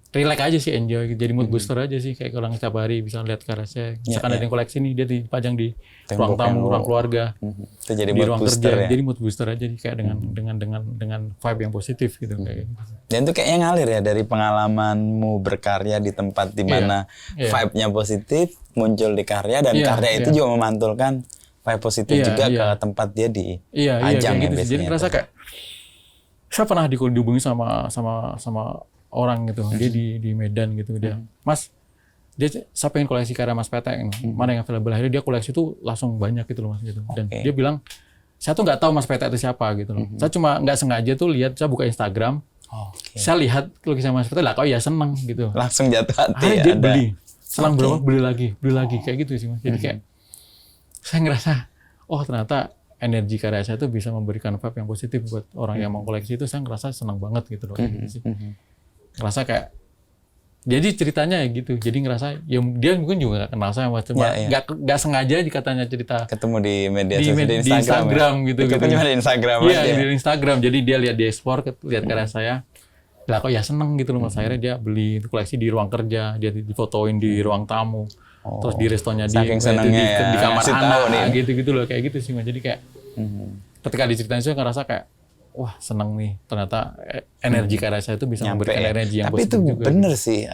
relax aja sih, enjoy gitu. Jadi mood booster aja sih, kayak orang setiap hari bisa lihat karya saya. Misalkan ada yang koleksi nih, dia dipajang di ruang tamu, ruang keluarga, itu jadi di mood ruang booster kerja. ya. Jadi mood booster aja kayak dengan vibe yang positif gitu kayak gitu. Dan itu kayaknya ngalir ya dari pengalamanmu berkarya di tempat di mana vibe-nya positif muncul di karya, dan karya itu juga memantulkan vibe positif juga ke tempat dia di ajang gitu. ya. Jadi ngerasa kayak saya pernah dihubungi sama orang gitu, dia di Medan gitu, dia saya pengen koleksi karya Mas Petek, mana yang available. Akhirnya dia koleksi itu langsung banyak gitu loh Mas gitu. Dan dia bilang saya tuh nggak tahu Mas Petek itu siapa gitu loh. Saya cuma nggak sengaja tuh lihat, saya buka Instagram, saya lihat lukisan Mas Petek lah, kok ya seneng gitu. Langsung jatuh hati. Akhirnya dia beli, selang berapa beli lagi kayak gitu sih Mas. Jadi kayak saya ngerasa oh ternyata energi karya saya tuh bisa memberikan vibe yang positif buat orang yang mau koleksi itu. Saya ngerasa senang banget gitu loh gitu sih. Ngerasa kayak jadi ceritanya gitu, jadi ngerasa ya dia mungkin juga nggak kenal saya, cuma nggak sengaja katanya cerita ketemu di media sosial, di Instagram gitu. Cuma di Instagram aja. Iya, di Instagram. Jadi dia lihat di explore, lihat karya saya, lah kok ya seneng gitu loh Mas. Akhirnya dia beli koleksi di ruang kerja, dia difotoin di ruang tamu, terus di restonya di kamar anak gitu loh, kayak gitu sih Mas. Jadi kayak ketika diceritain saya ngerasa kayak wah seneng nih, ternyata energi karya saya itu bisa memberikan energi yang positif juga. Tapi itu bener sih,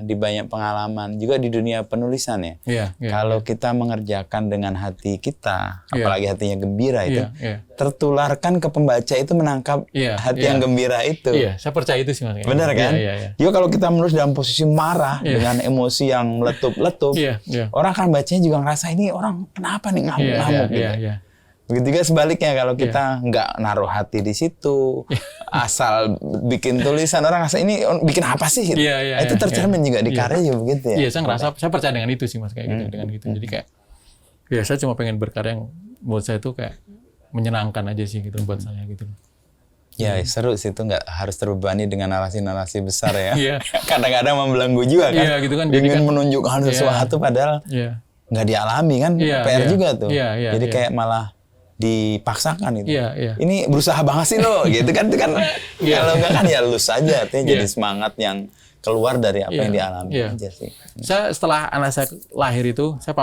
di banyak pengalaman, juga di dunia penulisan ya. Kalau kita mengerjakan dengan hati kita, apalagi hatinya gembira itu, tertularkan ke pembaca itu menangkap hati yang gembira itu. Iya, saya percaya itu sih Mas. Bener kan? Juga kalau kita menulis dalam posisi marah, dengan emosi yang meletup-letup, orang akan bacanya juga ngerasa ini orang kenapa nih ngamuk-ngamuk gitu. Begitu juga sebaliknya, kalau kita nggak naruh hati di situ, asal bikin tulisan, orang rasa ini bikin apa sih? Gitu. Itu tercermin juga di karya juga begitu ya. Iya, saya ngerasa, saya percaya dengan itu sih Mas, kayak gitu, dengan gitu. Jadi kayak, ya saya cuma pengen berkarya yang menurut saya itu kayak menyenangkan aja sih gitu buat saya gitu. Ya seru sih, itu nggak harus terbebani dengan narasi-narasi besar ya. Iya. Kadang-kadang membelenggu juga kan. Iya gitu kan. Jadi Ingin kan, menunjukkan sesuatu padahal iya. nggak dialami kan. Iya, PR iya. juga tuh. Iya, Jadi iya. kayak malah dipaksakan itu. Iya, iya. Ini berusaha banget sih lo gitu kan. Itu kan Iya. kalau nggak kan ya lulus aja. Artinya jadi Iya. semangat yang keluar dari apa Iya, yang dialami iya. aja sih. Saya setelah anak saya lahir itu, saya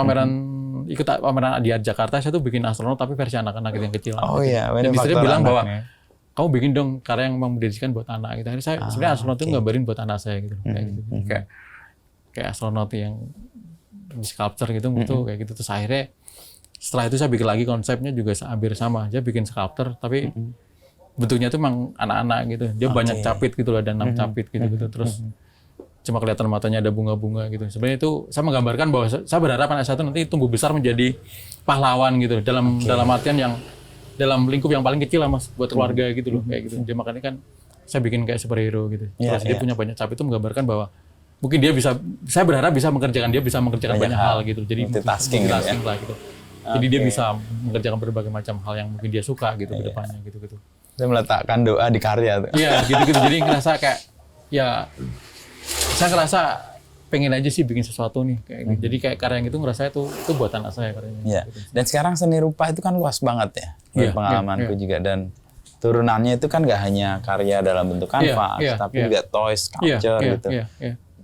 ikut pameran di Jakarta, saya tuh bikin astronot tapi versi anak-anak yang kecil. Oh iya, Dan ini istrinya faktor bilang bahwa anaknya. kamu bikin dong karya yang memang mendedikasikan buat anak gitu. Akhirnya saya sebenarnya astronot itu gambarin buat anak saya gitu. Kayak gitu. Kayak astronot yang di sculpture gitu kayak gitu. Terus akhirnya setelah itu saya bikin lagi konsepnya juga hampir sama. Saya bikin sculpture tapi bentuknya tuh memang anak-anak gitu. Dia banyak capit gitu loh, ada 6 capit gitu. Terus cuma kelihatan matanya ada bunga-bunga gitu. Sebenarnya itu saya menggambarkan bahwa saya berharap anak saya itu nanti tumbuh besar menjadi pahlawan gitu dalam artian yang dalam lingkup yang paling kecil lah Mas, buat keluarga gitu loh kayak gitu. Dia makanya kan saya bikin kayak superhero gitu. Terus dia punya banyak capit itu menggambarkan bahwa mungkin dia bisa, saya berharap bisa mengerjakan banyak hal gitu. Jadi multitasking lah gitu. Jadi dia bisa mengerjakan berbagai macam hal yang mungkin dia suka gitu ke depannya gitu. Saya meletakkan doa di karya tuh. Iya, gitu. Jadi ngerasa kayak ya saya ngerasa pengen aja sih bikin sesuatu nih kayak gitu. Jadi kayak karya yang itu ngerasa itu buat anak saya karyanya. Iya. Gitu. Dan sekarang seni rupa itu kan luas banget ya. Dari pengalamanku juga, dan turunannya itu kan nggak hanya karya dalam bentuk kanvas, tapi juga toys, sculpture gitu.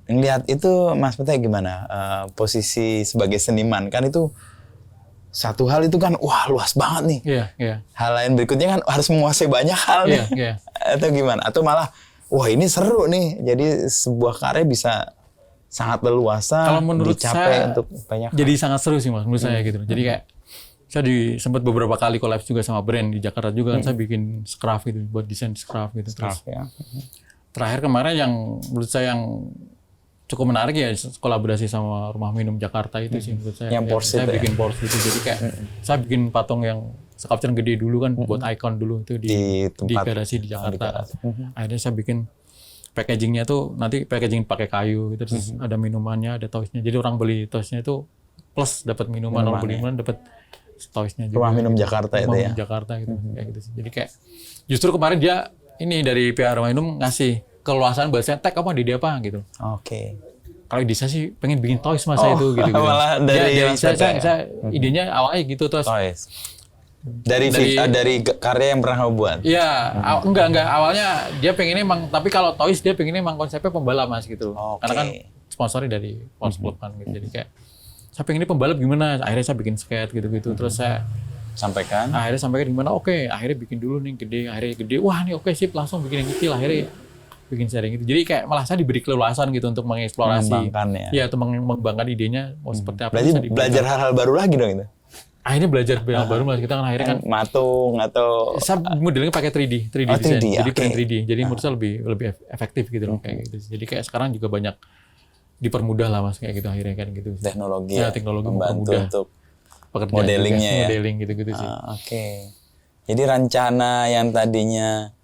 Ngelihat itu Mas Petek gimana posisi sebagai seniman, kan itu satu hal itu kan wah luas banget nih. Hal lain berikutnya kan harus menguasai banyak hal nih. Atau gimana? Atau malah wah ini seru nih. Jadi sebuah karya bisa sangat leluasa, kalau menurut dicapai saya, untuk banyak jadi sangat seru sih Mas menurut saya gitu. Jadi kayak saya sempat beberapa kali collab juga sama brand di Jakarta juga kan, saya bikin scraft gitu, buat desain scraft gitu. Terus terakhir kemarin yang menurut saya yang cukup menarik ya kolaborasi sama Rumah Minum Jakarta itu sih menurut saya. Yang Porsche saya itu bikin Porsche itu. Jadi kayak saya bikin patung yang sculpture gede dulu kan, buat icon dulu itu di garasi di Jakarta. Akhirnya saya bikin packagingnya tuh nanti packaging pakai kayu gitu, terus ada minumannya, ada toysnya. Jadi orang beli toysnya itu plus dapat minuman, orang beli minuman dapat toysnya juga. Rumah Minum Jakarta itu ya. Rumah Jakarta gitu, kayak gitu sih. Jadi kayak justru kemarin dia ini dari pihak Rumah Minum ngasih keluasan buat saya, tag apa di dia apa gitu. Oke. Kalau di saya sih pengen bikin toys masa itu gitu. Malah dari saya idenya awalnya gitu terus. Toys. Dari karya yang pernah kamu buat? Iya, enggak. Awalnya dia pengennya emang, tapi kalau toys dia pengennya emang konsepnya pembalap Mas gitu. Karena kan sponsornya dari Porsche Club kan gitu. Jadi kayak saya pengennya pembalap gimana? Akhirnya saya bikin skate gitu-gitu. Terus saya sampaikan. Akhirnya sampaikan gimana? Oke, akhirnya bikin dulu nih gede. Akhirnya gede. Wah nih oke sip, langsung bikin yang kecil. Akhirnya bikin sharing gitu. Jadi kayak malah saya diberi keleluasan gitu untuk mengeksplorasi. Mengembangkan ya. Iya, untuk mengembangkan idenya mau seperti apa. Berarti belajar hal-hal baru lagi dong itu? Akhirnya belajar hal baru Mas. Kita kan akhirnya kan matung atau saya modelnya pakai 3D design. 3D, Jadi print 3D. Jadi menurut saya lebih efektif gitu loh kayak gitu. Jadi kayak sekarang juga banyak dipermudah lah Mas kayak gitu akhirnya kan gitu. Teknologi membantu untuk pekerjaan modelingnya ya. Modeling gitu-gitu sih. Oke. Jadi rencana yang tadinya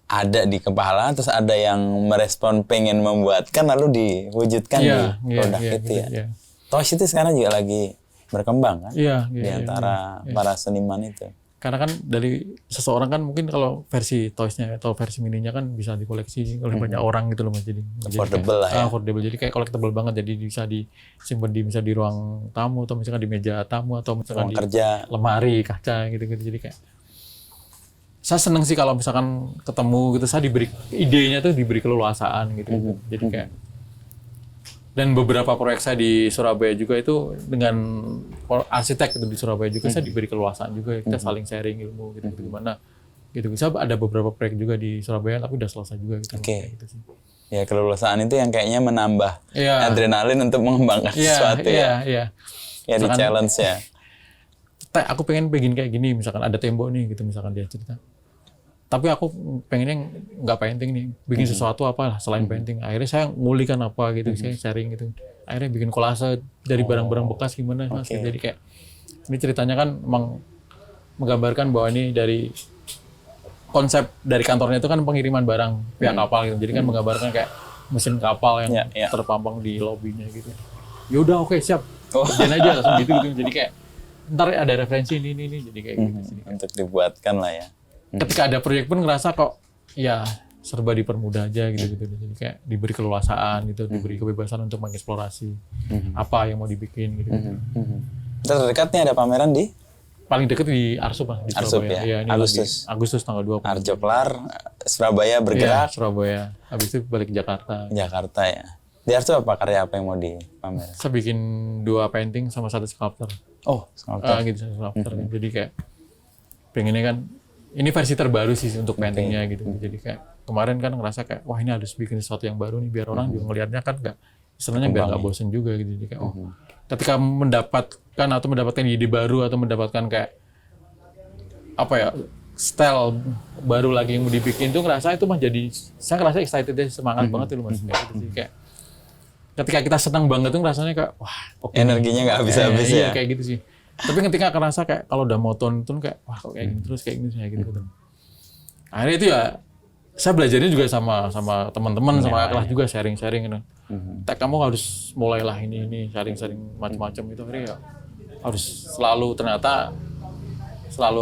ada di kepala terus ada yang merespon pengen membuatkan lalu diwujudkan di produk itu ya. Toys itu sekarang juga lagi berkembang kan di antara para seniman itu. Karena kan dari seseorang kan mungkin kalau versi toysnya atau versi mininya kan bisa dikoleksi oleh banyak orang gitu loh Mas. Jadi affordable lah ya. Affordable. Jadi kayak collectible banget. Jadi bisa disimpan di ruang tamu atau misalkan di meja tamu atau misalkan di kerja, lemari kaca gitu-gitu. Jadi kayak saya seneng sih kalau misalkan ketemu gitu, saya diberi idenya tuh diberi keleluasaan gitu. Jadi kayak dan beberapa proyek saya di Surabaya juga itu dengan arsitek itu di Surabaya juga saya diberi keleluasaan juga, kita saling sharing ilmu gitu gimana gitu. Saya ada beberapa proyek juga di Surabaya tapi udah selesai juga gitu. Gitu sih. Ya keleluasaan itu yang kayaknya menambah adrenalin untuk mengembangkan sesuatu ya. Ya di challenge ya. Aku pengen kayak gini, misalkan ada tembok nih gitu, misalkan dia cerita. Tapi aku pengennya nggak painting nih, bikin sesuatu apa selain painting. Akhirnya saya ngulikan apa gitu, saya sharing gitu. Akhirnya bikin kolase dari barang-barang bekas gimana Mas. Jadi kayak ini ceritanya kan emang menggambarkan bahwa ini dari konsep dari kantornya itu kan pengiriman barang pihak kapal gitu. Jadi kan menggambarkan kayak mesin kapal yang terpampang di lobbynya gitu. Ya udah oke, siap. Kerjain aja langsung gitu. Jadi kayak ntar ada referensi ini jadi kayak gitu sih. Untuk dibuatkan lah ya. Ketika ada proyek pun ngerasa kok ya serba dipermudah aja gitu. Jadi kayak diberi keleluasaan gitu, diberi kebebasan untuk mengeksplorasi apa yang mau dibikin gitu. Terdekatnya ada pameran di Paling deket di Arsup lah, di Arsup Surabaya. ya? Ini Agustus. Agustus tanggal 20. Arjo kelar, Surabaya Iya, bergerak, Surabaya. Habis itu balik ke Jakarta. Jakarta ya. Di Arjo apa karya apa yang mau dipamer? Saya bikin 2 painting sama 1 sculptor. Oh, sculptor. Gitu, 1 sculptor. Jadi kayak pengennya kan, ini versi terbaru sih untuk paintingnya gitu. Jadi kayak kemarin kan ngerasa kayak, wah ini harus bikin sesuatu yang baru nih, biar orang juga ngelihatnya kan nggak, istilahnya biar nggak bosen juga gitu. Jadi kayak, ketika mendapatkan atau mendapatkan ide baru atau mendapatkan kayak apa ya, style baru lagi yang mau dibikin tuh ngerasa itu mah jadi, saya ngerasa excited deh, semangat banget tuh mas. Kayak gitu sih, kayak ketika kita senang banget tuh rasanya kayak wah Energinya nggak habis-habis ya. Iya kayak gitu sih. Tapi ketika ngerasa kayak kalau udah monoton tuh kayak wah kok kayak gini terus kayak gini kayak gitu. Akhirnya itu ya saya belajarnya juga sama teman-teman sama kelas juga sharing-sharing gitu. Kamu harus mulailah ini sharing-sharing macam-macam itu, akhirnya ya harus selalu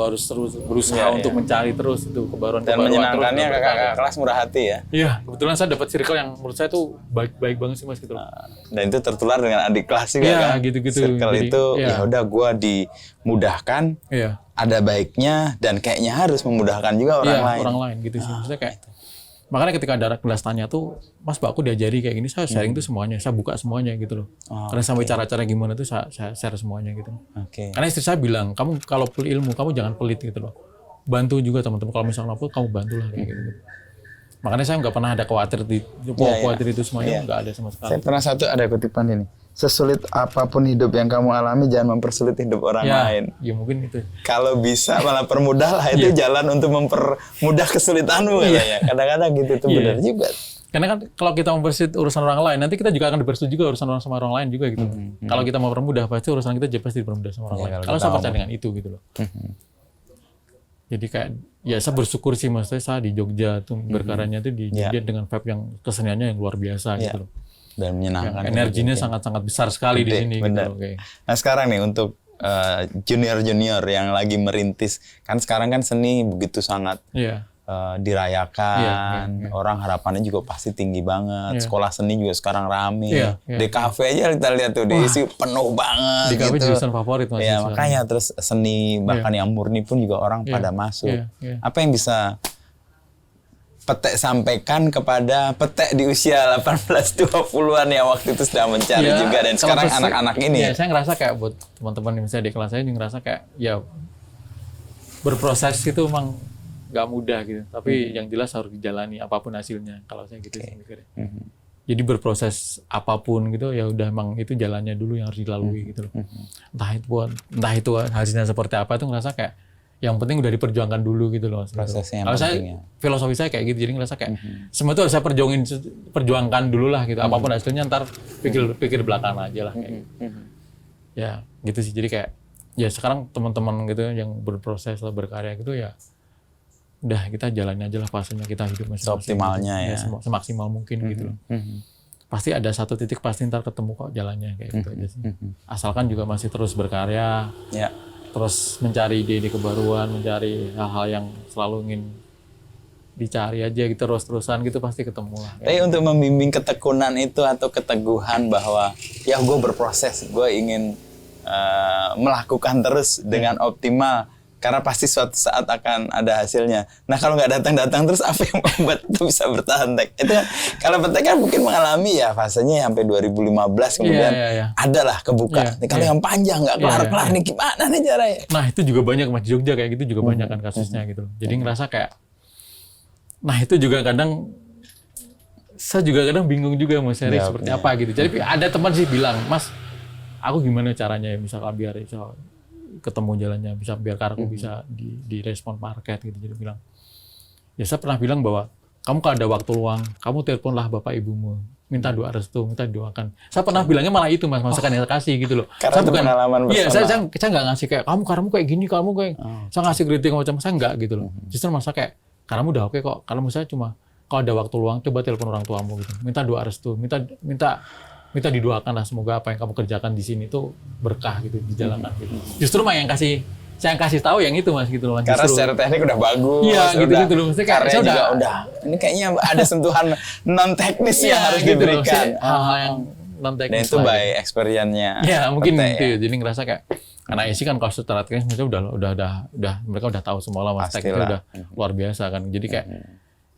harus terus berusaha untuk mencari terus itu kebaruan. Dan menyenangkannya kakak kelas murah hati ya. Iya, kebetulan saya dapat circle yang menurut saya tuh baik banget sih mas gitu. Dan itu tertular dengan adik kelas juga kan. Gitu-gitu. Circle Jadi, itu ya udah gua dimudahkan. Iya. Ada baiknya dan kayaknya harus memudahkan juga orang lain. Orang lain gitu sih. Maksudnya kayak makanya ketika ada kelas tanya tuh, Mas Pak aku diajari kayak gini, saya sharing tuh semuanya, saya buka semuanya gitu loh. Karena sampai cara-cara gimana tuh saya share semuanya gitu. Karena istri saya bilang, kamu kalau ilmu, kamu jangan pelit gitu loh. Bantu juga teman-teman, kalau misalnya apa, kamu bantulah kayak gitu. Makanya saya nggak pernah ada khawatir itu semuanya, nggak ada sama sekali. Saya pernah ada kutipan ini. Sesulit apapun hidup yang kamu alami, jangan mempersulit hidup orang lain. Ya mungkin itu. Kalau bisa malah permudahlah, itu jalan untuk mempermudah kesulitanmu ya. Kadang-kadang gitu tuh benar juga. Karena kan kalau kita mempersulit urusan orang lain, nanti kita juga akan dipersulit juga urusan sama orang lain juga gitu. Kalau kita mau permudah, pasti urusan kita pasti dipermudah sama orang lain. Kalau saya percaya dengan itu gitu loh. Jadi kayak ya saya bersyukur sih maksudnya saya di Jogja tuh berkaryanya tuh di Jogja dengan vibe yang keseniannya yang luar biasa gitu loh. Dan menyenangkan. Energinya sangat-sangat besar sekali di sini. Benar. Gitu. Nah sekarang nih untuk junior-junior yang lagi merintis, kan sekarang kan seni begitu sangat dirayakan, orang harapannya juga pasti tinggi banget. Sekolah seni juga sekarang rame. Di kafe aja kita lihat tuh diisi penuh banget. Di kafe gitu. jurusan favorit mas. Ya makanya terus seni bahkan yang murni pun juga orang pada masuk. Apa yang bisa Petek sampaikan kepada Petek di usia 18-20-an yang waktu itu sedang mencari juga dan sekarang anak-anak ini. Ya, saya ngerasa kayak buat teman-teman misalnya di kelas saya ini ngerasa kayak ya berproses itu emang nggak mudah gitu. Tapi yang jelas harus dijalani apapun hasilnya. Kalau saya gitu sih mikirnya. Jadi berproses apapun gitu ya udah emang itu jalannya dulu yang harus dilalui gitu loh. Entah itu hasilnya seperti apa itu ngerasa kayak yang penting udah diperjuangkan dulu gitu loh. Prosesnya yang kalau penting saya, filosofi saya kayak gitu, jadi ngerasa kayak semua itu harus saya perjuangkan dulu lah gitu. Apapun hasilnya ntar pikir belakangan aja lah kayak gitu. Ya gitu sih, jadi kayak ya sekarang teman-teman gitu yang berproses lah berkarya gitu ya udah kita jalanin aja lah fasenya kita hidup masing-masing. Optimalnya gitu. Ya semaksimal mungkin gitu loh. Pasti ada satu titik pasti ntar ketemu kok jalannya kayak gitu aja sih. Asalkan juga masih terus berkarya. Terus mencari ide-ide kebaruan, mencari hal-hal yang selalu ingin dicari aja gitu, terus-terusan gitu pasti ketemu lah. Tapi untuk membimbing ketekunan itu atau keteguhan bahwa ya gue berproses, gue ingin melakukan terus dengan optimal karena pasti suatu saat akan ada hasilnya. Nah kalau nggak datang-datang terus apa yang membuat itu bisa bertahan Tek? Itu kan kalau Petek kan mungkin mengalami ya fasenya sampai 2015 kemudian adalah kebuka. Kalau yang panjang nggak kelar-kelar nih gimana nih caranya? Nah itu juga banyak mas, Jogja kayak gitu juga banyak kan kasusnya gitu. Jadi ngerasa kayak, nah itu juga kadang saya juga kadang bingung juga mas Erik seperti apa gitu. Jadi ada teman sih bilang, Mas aku gimana caranya ya misalkan biar ketemu jalannya, bisa biar karyaku bisa direspon market gitu. Jadi bilang, ya saya pernah bilang bahwa kamu kalau ada waktu luang, kamu teleponlah bapak ibumu, minta doa restu, minta doakan. Saya pernah bilangnya malah itu mas, masakan yang kasih gitu loh. Karena saya bukan pengalaman bersama. Iya, saya nggak ngasih kayak kamu kayak gini, kamu kayak saya ngasih kritik macam saya nggak gitu loh. Justru masa kayak kamu udah oke kok. Kalau misalnya cuma kalau ada waktu luang coba telepon orang tuamu gitu, minta doa restu, minta minta didoakan lah semoga apa yang kamu kerjakan di sini tuh berkah gitu dijalankan gitu. Justru mah saya yang kasih tahu yang itu Mas gitu loh. Karena secara teknik udah bagus. Iya gitu loh. Maksudnya kayak Karyanya saya juga udah. Ini kayaknya ada sentuhan non teknis yang harus gitu loh. diberikan. Hal-hal yang non teknis. Dan itu by experience-nya. Ya mungkin Pete, gitu. Jadi ngerasa kayak anak isi kan kalau secara teknis mereka mereka udah tahu semua lah Mas. Tekniknya udah luar biasa kan. Jadi kayak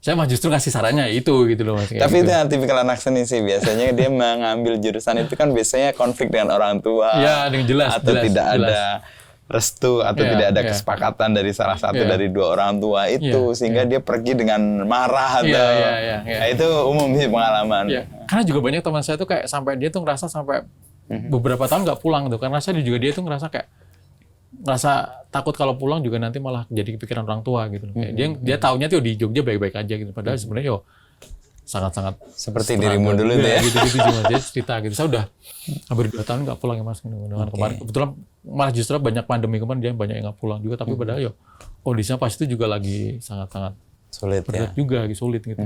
saya mah justru kasih sarannya itu gitu loh Mas. Tapi gitu. itu yang tipikal anak seni sih. Biasanya dia mengambil jurusan itu kan biasanya konflik dengan orang tua. Ya, dengan jelas. Atau tidak ada restu atau tidak ada kesepakatan dari salah satu dari dua orang tua itu. Sehingga dia pergi dengan marah atau... Nah, itu umum sih pengalaman. Karena juga banyak teman saya tuh kayak sampai dia tuh ngerasa sampai beberapa tahun nggak pulang tuh. Karena saya juga dia tuh ngerasa kayak takut kalau pulang juga nanti malah jadi kepikiran orang tua gitu. Kayak dia taunya tuh di Jogja baik-baik aja gitu. Padahal sebenarnya sangat-sangat seperti dirimu dulu tuh ya. Gitu cuma dia cerita gitu. Saya udah hampir 2 tahun nggak pulang ya Mas. Kemarin kebetulan malah justru banyak pandemi kemarin dia banyak yang nggak pulang juga. Tapi padahal kondisinya pas itu juga lagi sangat-sangat sulit berat juga, sulit gitu.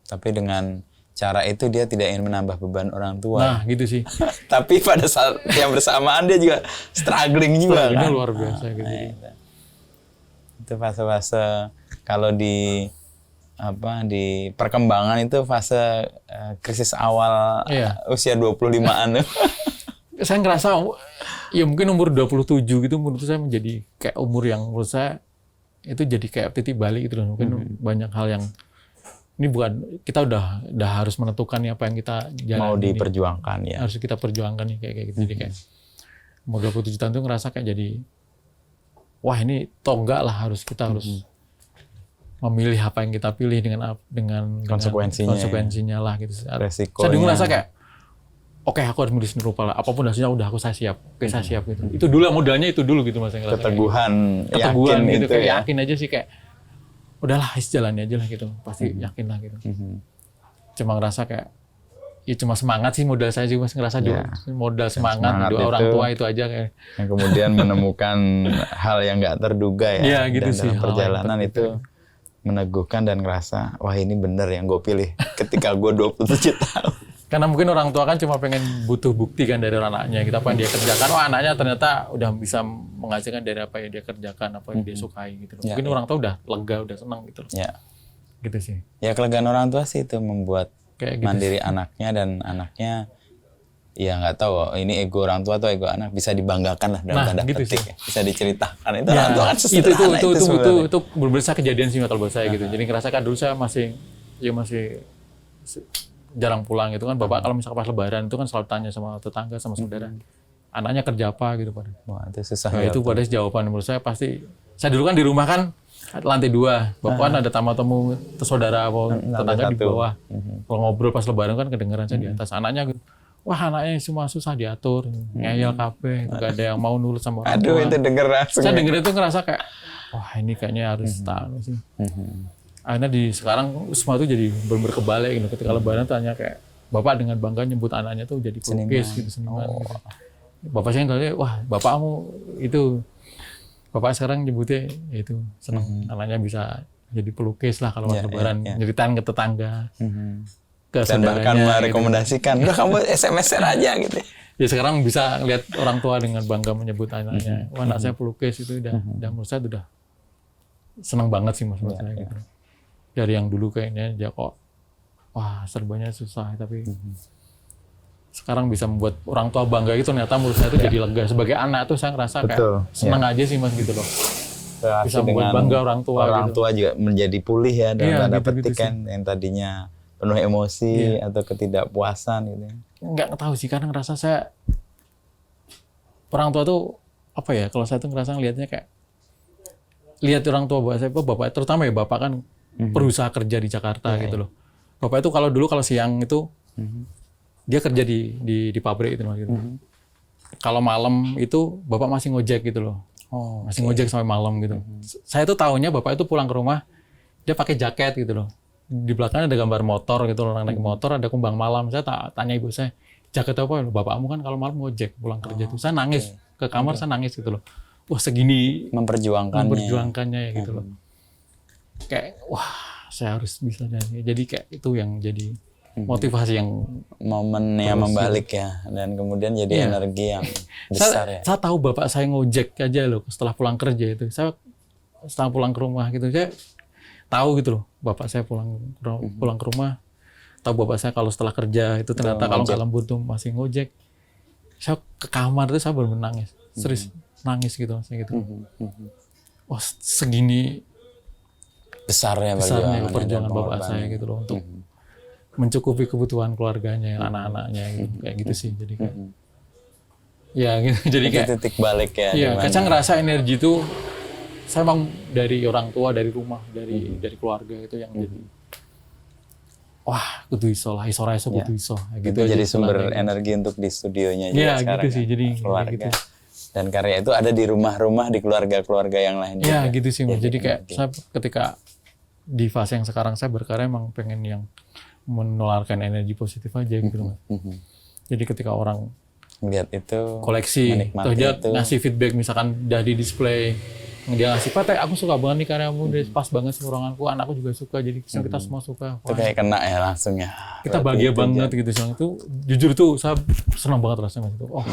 Tapi dengan cara itu dia tidak ingin menambah beban orang tua. Nah gitu sih. Tapi pada saat yang bersamaan dia juga struggling juga kan. Luar biasa gitu. Itu fase-fase kalau di perkembangan itu fase krisis awal usia 25-an. Saya ngerasa ya mungkin umur 27 gitu menurut saya menjadi kayak umur yang menurut saya itu jadi kayak titik balik gitu loh. Mungkin banyak hal yang ini bukan kita udah harus menentukan nih apa yang kita jalani. Mau diperjuangkan ya. Harus kita perjuangkan nih kayak gitu. Jadi kayak umur 27 tahun tuh ngerasa kayak jadi wah ini tonggak lah kita harus memilih apa yang kita pilih dengan konsekuensinya lah gitu. Resikonya. Saya dulu ngerasa kayak oke, aku harus milih seni rupa lah. Apapun hasilnya udah saya siap. Oke, saya siap gitu. Itu dulu modalnya itu dulu gitu Mas. Keteguhan yakin gitu kayak ya. Yakin aja sih kayak udahlah jalani aja lah gitu. Pasti yakin lah gitu. Cuma ngerasa kayak ya cuma semangat sih modal saya juga ngerasa modal semangat doa orang tua itu aja kayak. Yang kemudian menemukan hal yang nggak terduga ya. Gitu dan sih. Dalam perjalanan itu meneguhkan dan ngerasa wah ini bener yang gue pilih ketika gue 27 tahun. Karena mungkin orang tua kan cuma pengen butuh bukti kan dari anaknya. Kita apa yang dia kerjakan, anaknya ternyata udah bisa menghasilkan dari apa yang dia kerjakan, apa yang dia sukai gitu. Mungkin orang tua udah lega, udah senang gitu. Gitu sih. Ya kelegaan orang tua sih itu membuat kayak mandiri anaknya dan anaknya ya nggak tahu ini ego orang tua atau ego anak bisa dibanggakan lah dalam tanda petik ya. Bisa diceritakan itu orang tua kan sesederhana itu berbeda kejadian sih kalau buat saya gitu. Jadi ngerasa kan dulu saya masih jarang pulang gitu kan. Bapak kalau misalkan pas lebaran itu kan selalu tanya sama tetangga sama saudara anaknya kerja apa gitu pada. Wah itu susah. Nah, itu pada jawaban menurut saya pasti. Saya dulu kan di rumah kan lantai 2. Bapak kan ada tamu-tamu saudara apa tetangga di bawah. Kalau ngobrol pas lebaran kan kedengeran saya di atas. Anaknya gitu. Wah anaknya semua susah diatur, ngeyel kabeh, nggak ada yang mau nurut sama orang tua. Aduh itu denger langsung. Saya denger itu ngerasa kayak, wah ini kayaknya harus tahu sih. Akhirnya sekarang semua itu jadi bener-bener kebalik gitu. Ketika lebaran tanya kayak, bapak dengan bangga nyebut anaknya tuh jadi pelukis gitu, seniman. Gitu. Bapak saya nggak wah bapakmu itu, bapak sekarang nyebutnya itu seneng anaknya bisa jadi pelukis lah kalau lebaran, nyeritain ke tetangga. Dan bahkan merekomendasikan, udah kamu SMS-an aja gitu. Ya sekarang bisa lihat orang tua dengan bangga menyebut anaknya, wah anak saya pelukis itu udah menurut saya udah senang banget sih mas menurut saya gitu. Dari yang dulu kayaknya dia kok, wah serbanya susah tapi sekarang bisa membuat orang tua bangga itu ternyata menurut saya itu jadi lega. Sebagai anak tuh saya ngerasa kayak senang aja sih mas gitu loh. Bisa membuat bangga orang tua. Orang tua juga menjadi pulih ya dalam tanda petik kan yang tadinya penuh emosi atau ketidakpuasan gitu. Nggak tahu sih, karena ngerasa saya orang tua tuh apa ya? Kalau saya tuh ngerasa ngelihatnya kayak lihat orang tua bapak terutama ya bapak kan berusaha kerja di Jakarta gitu loh. Bapak itu kalau siang itu dia kerja di pabrik itu gitu. Kalau malam itu bapak masih ngojek gitu loh. Masih ngojek sampai malam gitu. Saya tuh tahunya bapak itu pulang ke rumah dia pakai jaket gitu loh. Di belakangnya ada gambar motor gitu, orang naik motor, ada kumbang malam. Saya tanya ibu saya, jaket apa? Bapakmu kan kalau malam ngojek pulang kerja tuh. Saya nangis ke kamar, saya nangis gitu loh. Wah segini memperjuangkannya ya gitu loh. Kayak wah saya harus bisa jadi kayak itu yang jadi motivasi yang Momennya membalik ya, dan kemudian jadi energi yang besar ya. Saya tahu bapak saya ngojek aja loh setelah pulang kerja itu. Saya setelah pulang ke rumah gitu, saya tahu gitu loh, bapak saya pulang ke rumah, tahu bapak saya kalau setelah kerja itu ternyata kalau nggak lembur tuh masih ngojek. Saya ke kamar tuh saya benar-benar nangis, serius nangis gitu, maksudnya gitu. Wah, segini besarnya perjuangan bapak saya gitu loh untuk mencukupi kebutuhan keluarganya, anak-anaknya gitu, kayak gitu sih. Jadi kayak, ya gitu. Jadi kayak titik balik ya. Iya, saya ngerasa energi itu saya emang dari orang tua, dari rumah, dari keluarga itu yang jadi wah, kudu iso lah, iso kudu iso. Gitu jadi sumber energi untuk di studionya juga sekarang. Gitu sih, jadi keluarga. gitu. Dan karya itu ada di rumah-rumah, di keluarga-keluarga yang lain juga. Iya, gitu sih. Jadi kayak saya ketika di fase yang sekarang saya berkarya emang pengen yang menularkan energi positif aja gitu loh. Jadi ketika orang lihat itu, koleksi, atau dia ngasih feedback misalkan dari display, dia ngasih, "Pak, aku suka banget nih karyamu, pas banget sama ruanganku, anakku juga suka, jadi kita semua suka." Itu kayak kena ya langsung ya. Kita bahagia banget gitu. Itu jujur tuh saya senang banget rasanya gitu. Oh,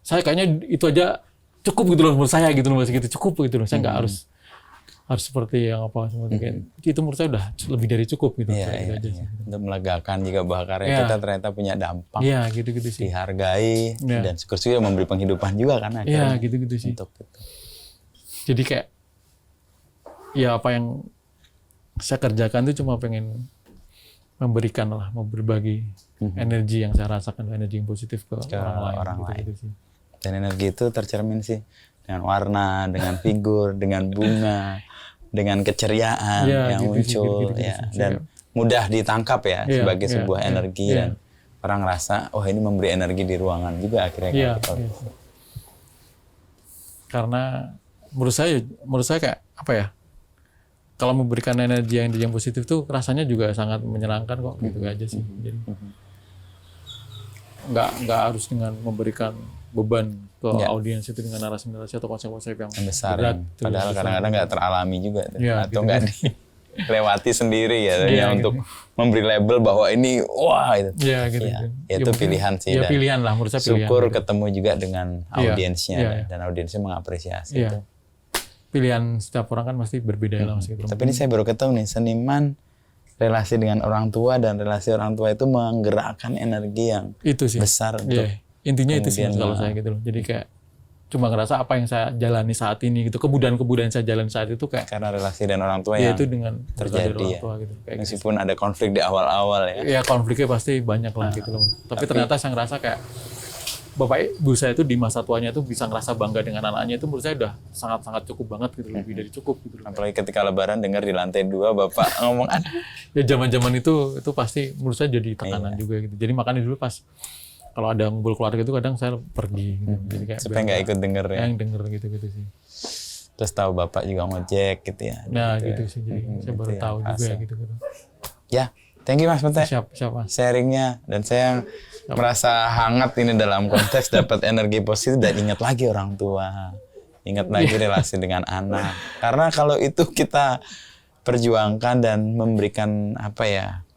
saya kayaknya itu aja cukup gitu loh menurut saya gitu loh, masih gitu cukup gitu loh. Saya nggak harus seperti yang apa seperti kayak itu menurut saya udah lebih dari cukup gitu. Iya. Untuk melegakan juga bahwa karya kita ternyata punya dampak. Iya, gitu-gitu sih. Dihargai dan syukur-syukur memberi penghidupan juga kan akhirnya. Iya, gitu-gitu sih. Untuk itu. Jadi kayak ya apa yang saya kerjakan itu cuma pengen memberikan lah, mau berbagi energi yang saya rasakan, energi yang positif ke orang lain. Gitu sih. Dan energi itu tercermin sih dengan warna, dengan figur, dengan bunga, dengan keceriaan yang muncul dan mudah ditangkap ya sebagai sebuah energi dan orang rasa ini memberi energi di ruangan juga akhirnya. Karena menurut saya kayak apa ya? Kalau memberikan energi yang positif tuh rasanya juga sangat menyenangkan kok, gitu aja sih. Jadi nggak harus dengan memberikan beban ke audiens itu dengan narasi-narasi atau konsep-konsep yang besar, berat, padahal kadang-kadang nggak teralami juga atau gitu. nggak dilewati sendiri ya, untuk memberi label bahwa ini gitu. Itu pilihan sih. Ya pilihan lah menurut saya. Syukur ketemu juga dengan audiensnya dan audiensnya mengapresiasi itu. Pilihan setiap orang kan pasti berbeda lah mas. Tapi ini saya baru ketemu nih, seniman relasi dengan orang tua dan relasi orang tua itu menggerakkan energi yang besar untuk intinya itu sih kalau saya gitu loh. Jadi kayak cuma ngerasa apa yang saya jalani saat ini gitu, kebudayaan saya jalani saat itu kayak karena relasi dan orang tua yang itu dengan terjadi orang tua, gitu. Kayak meskipun ada konflik di awal-awal ya. Iya, konfliknya pasti banyak lah gitu loh. Tapi ternyata saya ngerasa kayak bapak ibu saya itu di masa tuanya itu bisa ngerasa bangga dengan anaknya, itu menurut saya udah sangat-sangat cukup banget gitu, lebih dari cukup gitu. Apalagi ketika lebaran dengar di lantai 2 bapak ngomong ya zaman-zaman itu pasti menurut saya jadi tekanan juga gitu. Jadi makanya dulu pas kalau ada ngumpul keluarga itu kadang saya pergi gitu. Jadi kayak supaya nggak ikut denger ya. Yang denger gitu sih. Terus tahu bapak juga ngojek gitu ya. Nah gitu sih, jadi saya baru tahu juga gitu. Ya, thank you Mas Pete. Siap Mas. Sharingnya, dan saya merasa hangat ini dalam konteks dapat energi positif dan ingat lagi orang tua, ingat lagi relasi dengan anak. Karena kalau itu kita perjuangkan dan memberikan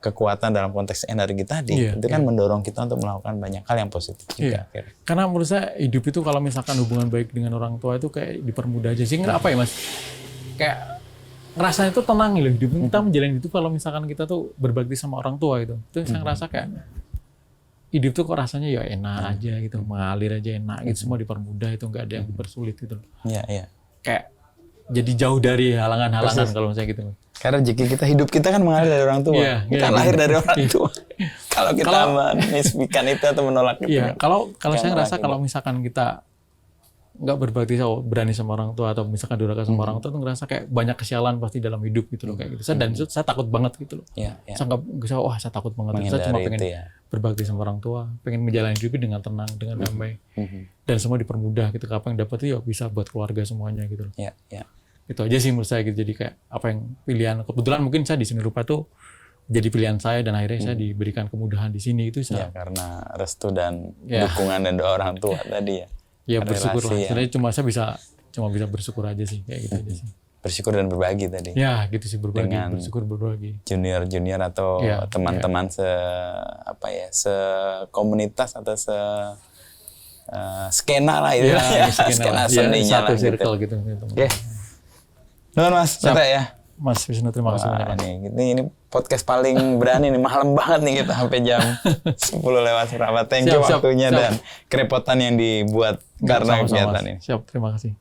kekuatan dalam konteks energi tadi, itu kan mendorong kita untuk melakukan banyak hal yang positif juga. Karena menurut saya hidup itu kalau misalkan hubungan baik dengan orang tua itu kayak dipermudah aja sih. Apa ya Mas? Kayak ngerasanya itu tenang loh hidup. Kita menjalani itu kalau misalkan kita tuh berbakti sama orang tua gitu. Itu saya ngerasa kayak hidup tuh kok rasanya ya enak aja gitu, mengalir aja enak gitu, semua dipermudah, itu nggak ada yang dipersulit gitu. Iya. Kayak jadi jauh dari halangan-halangan kalau misalnya gitu. Karena rezeki kita, hidup kita kan mengalir dari orang tua, bukan lahir dari orang tua. Kalau kita menisbikan itu atau menolak itu. Iya, kalau saya ngerasa kalau misalkan kita nggak berbakti berani sama orang tua atau misalkan durhaka sama orang tua, tuh ngerasa kayak banyak kesialan pasti dalam hidup gitu loh kayak gitu. Dan itu saya takut banget gitu loh. Saya nggak bisa, saya takut banget. Saya cuma pengen berbakti sama orang tua, pengen menjalani hidup dengan tenang, dengan damai, dan semua dipermudah gitu. Apa yang dapat itu ya bisa buat keluarga semuanya gitu loh. Itu aja sih menurut saya gitu. Jadi kayak apa yang pilihan, kebetulan mungkin saya di seni rupa tuh jadi pilihan saya dan akhirnya saya diberikan kemudahan di sini itu saya. Karena restu dan dukungan dan doa orang tua tadi ya. Ya bersyukur lah. Sebenarnya saya bisa bersyukur aja sih kayak gitu aja sih. bersyukur dan berbagi tadi. Ya, gitu sih, berbagi, Dengan bersyukur berbagi. Junior atau Iya, teman-teman komunitas atau skena lah itu. Ya, Skena seninya satu lah circle gitu. gitu. Oke. Nuhun Mas, Siap. Tete ya. Mas Wisnu, terima kasih banyak. Wah, ini podcast paling berani nih, malam banget nih kita sampai jam 10 lewat berapa. Thank you Siap, waktunya siap. dan kerepotan yang dibuat karena Sama-sama, kegiatan Mas. ini. Siap, terima kasih.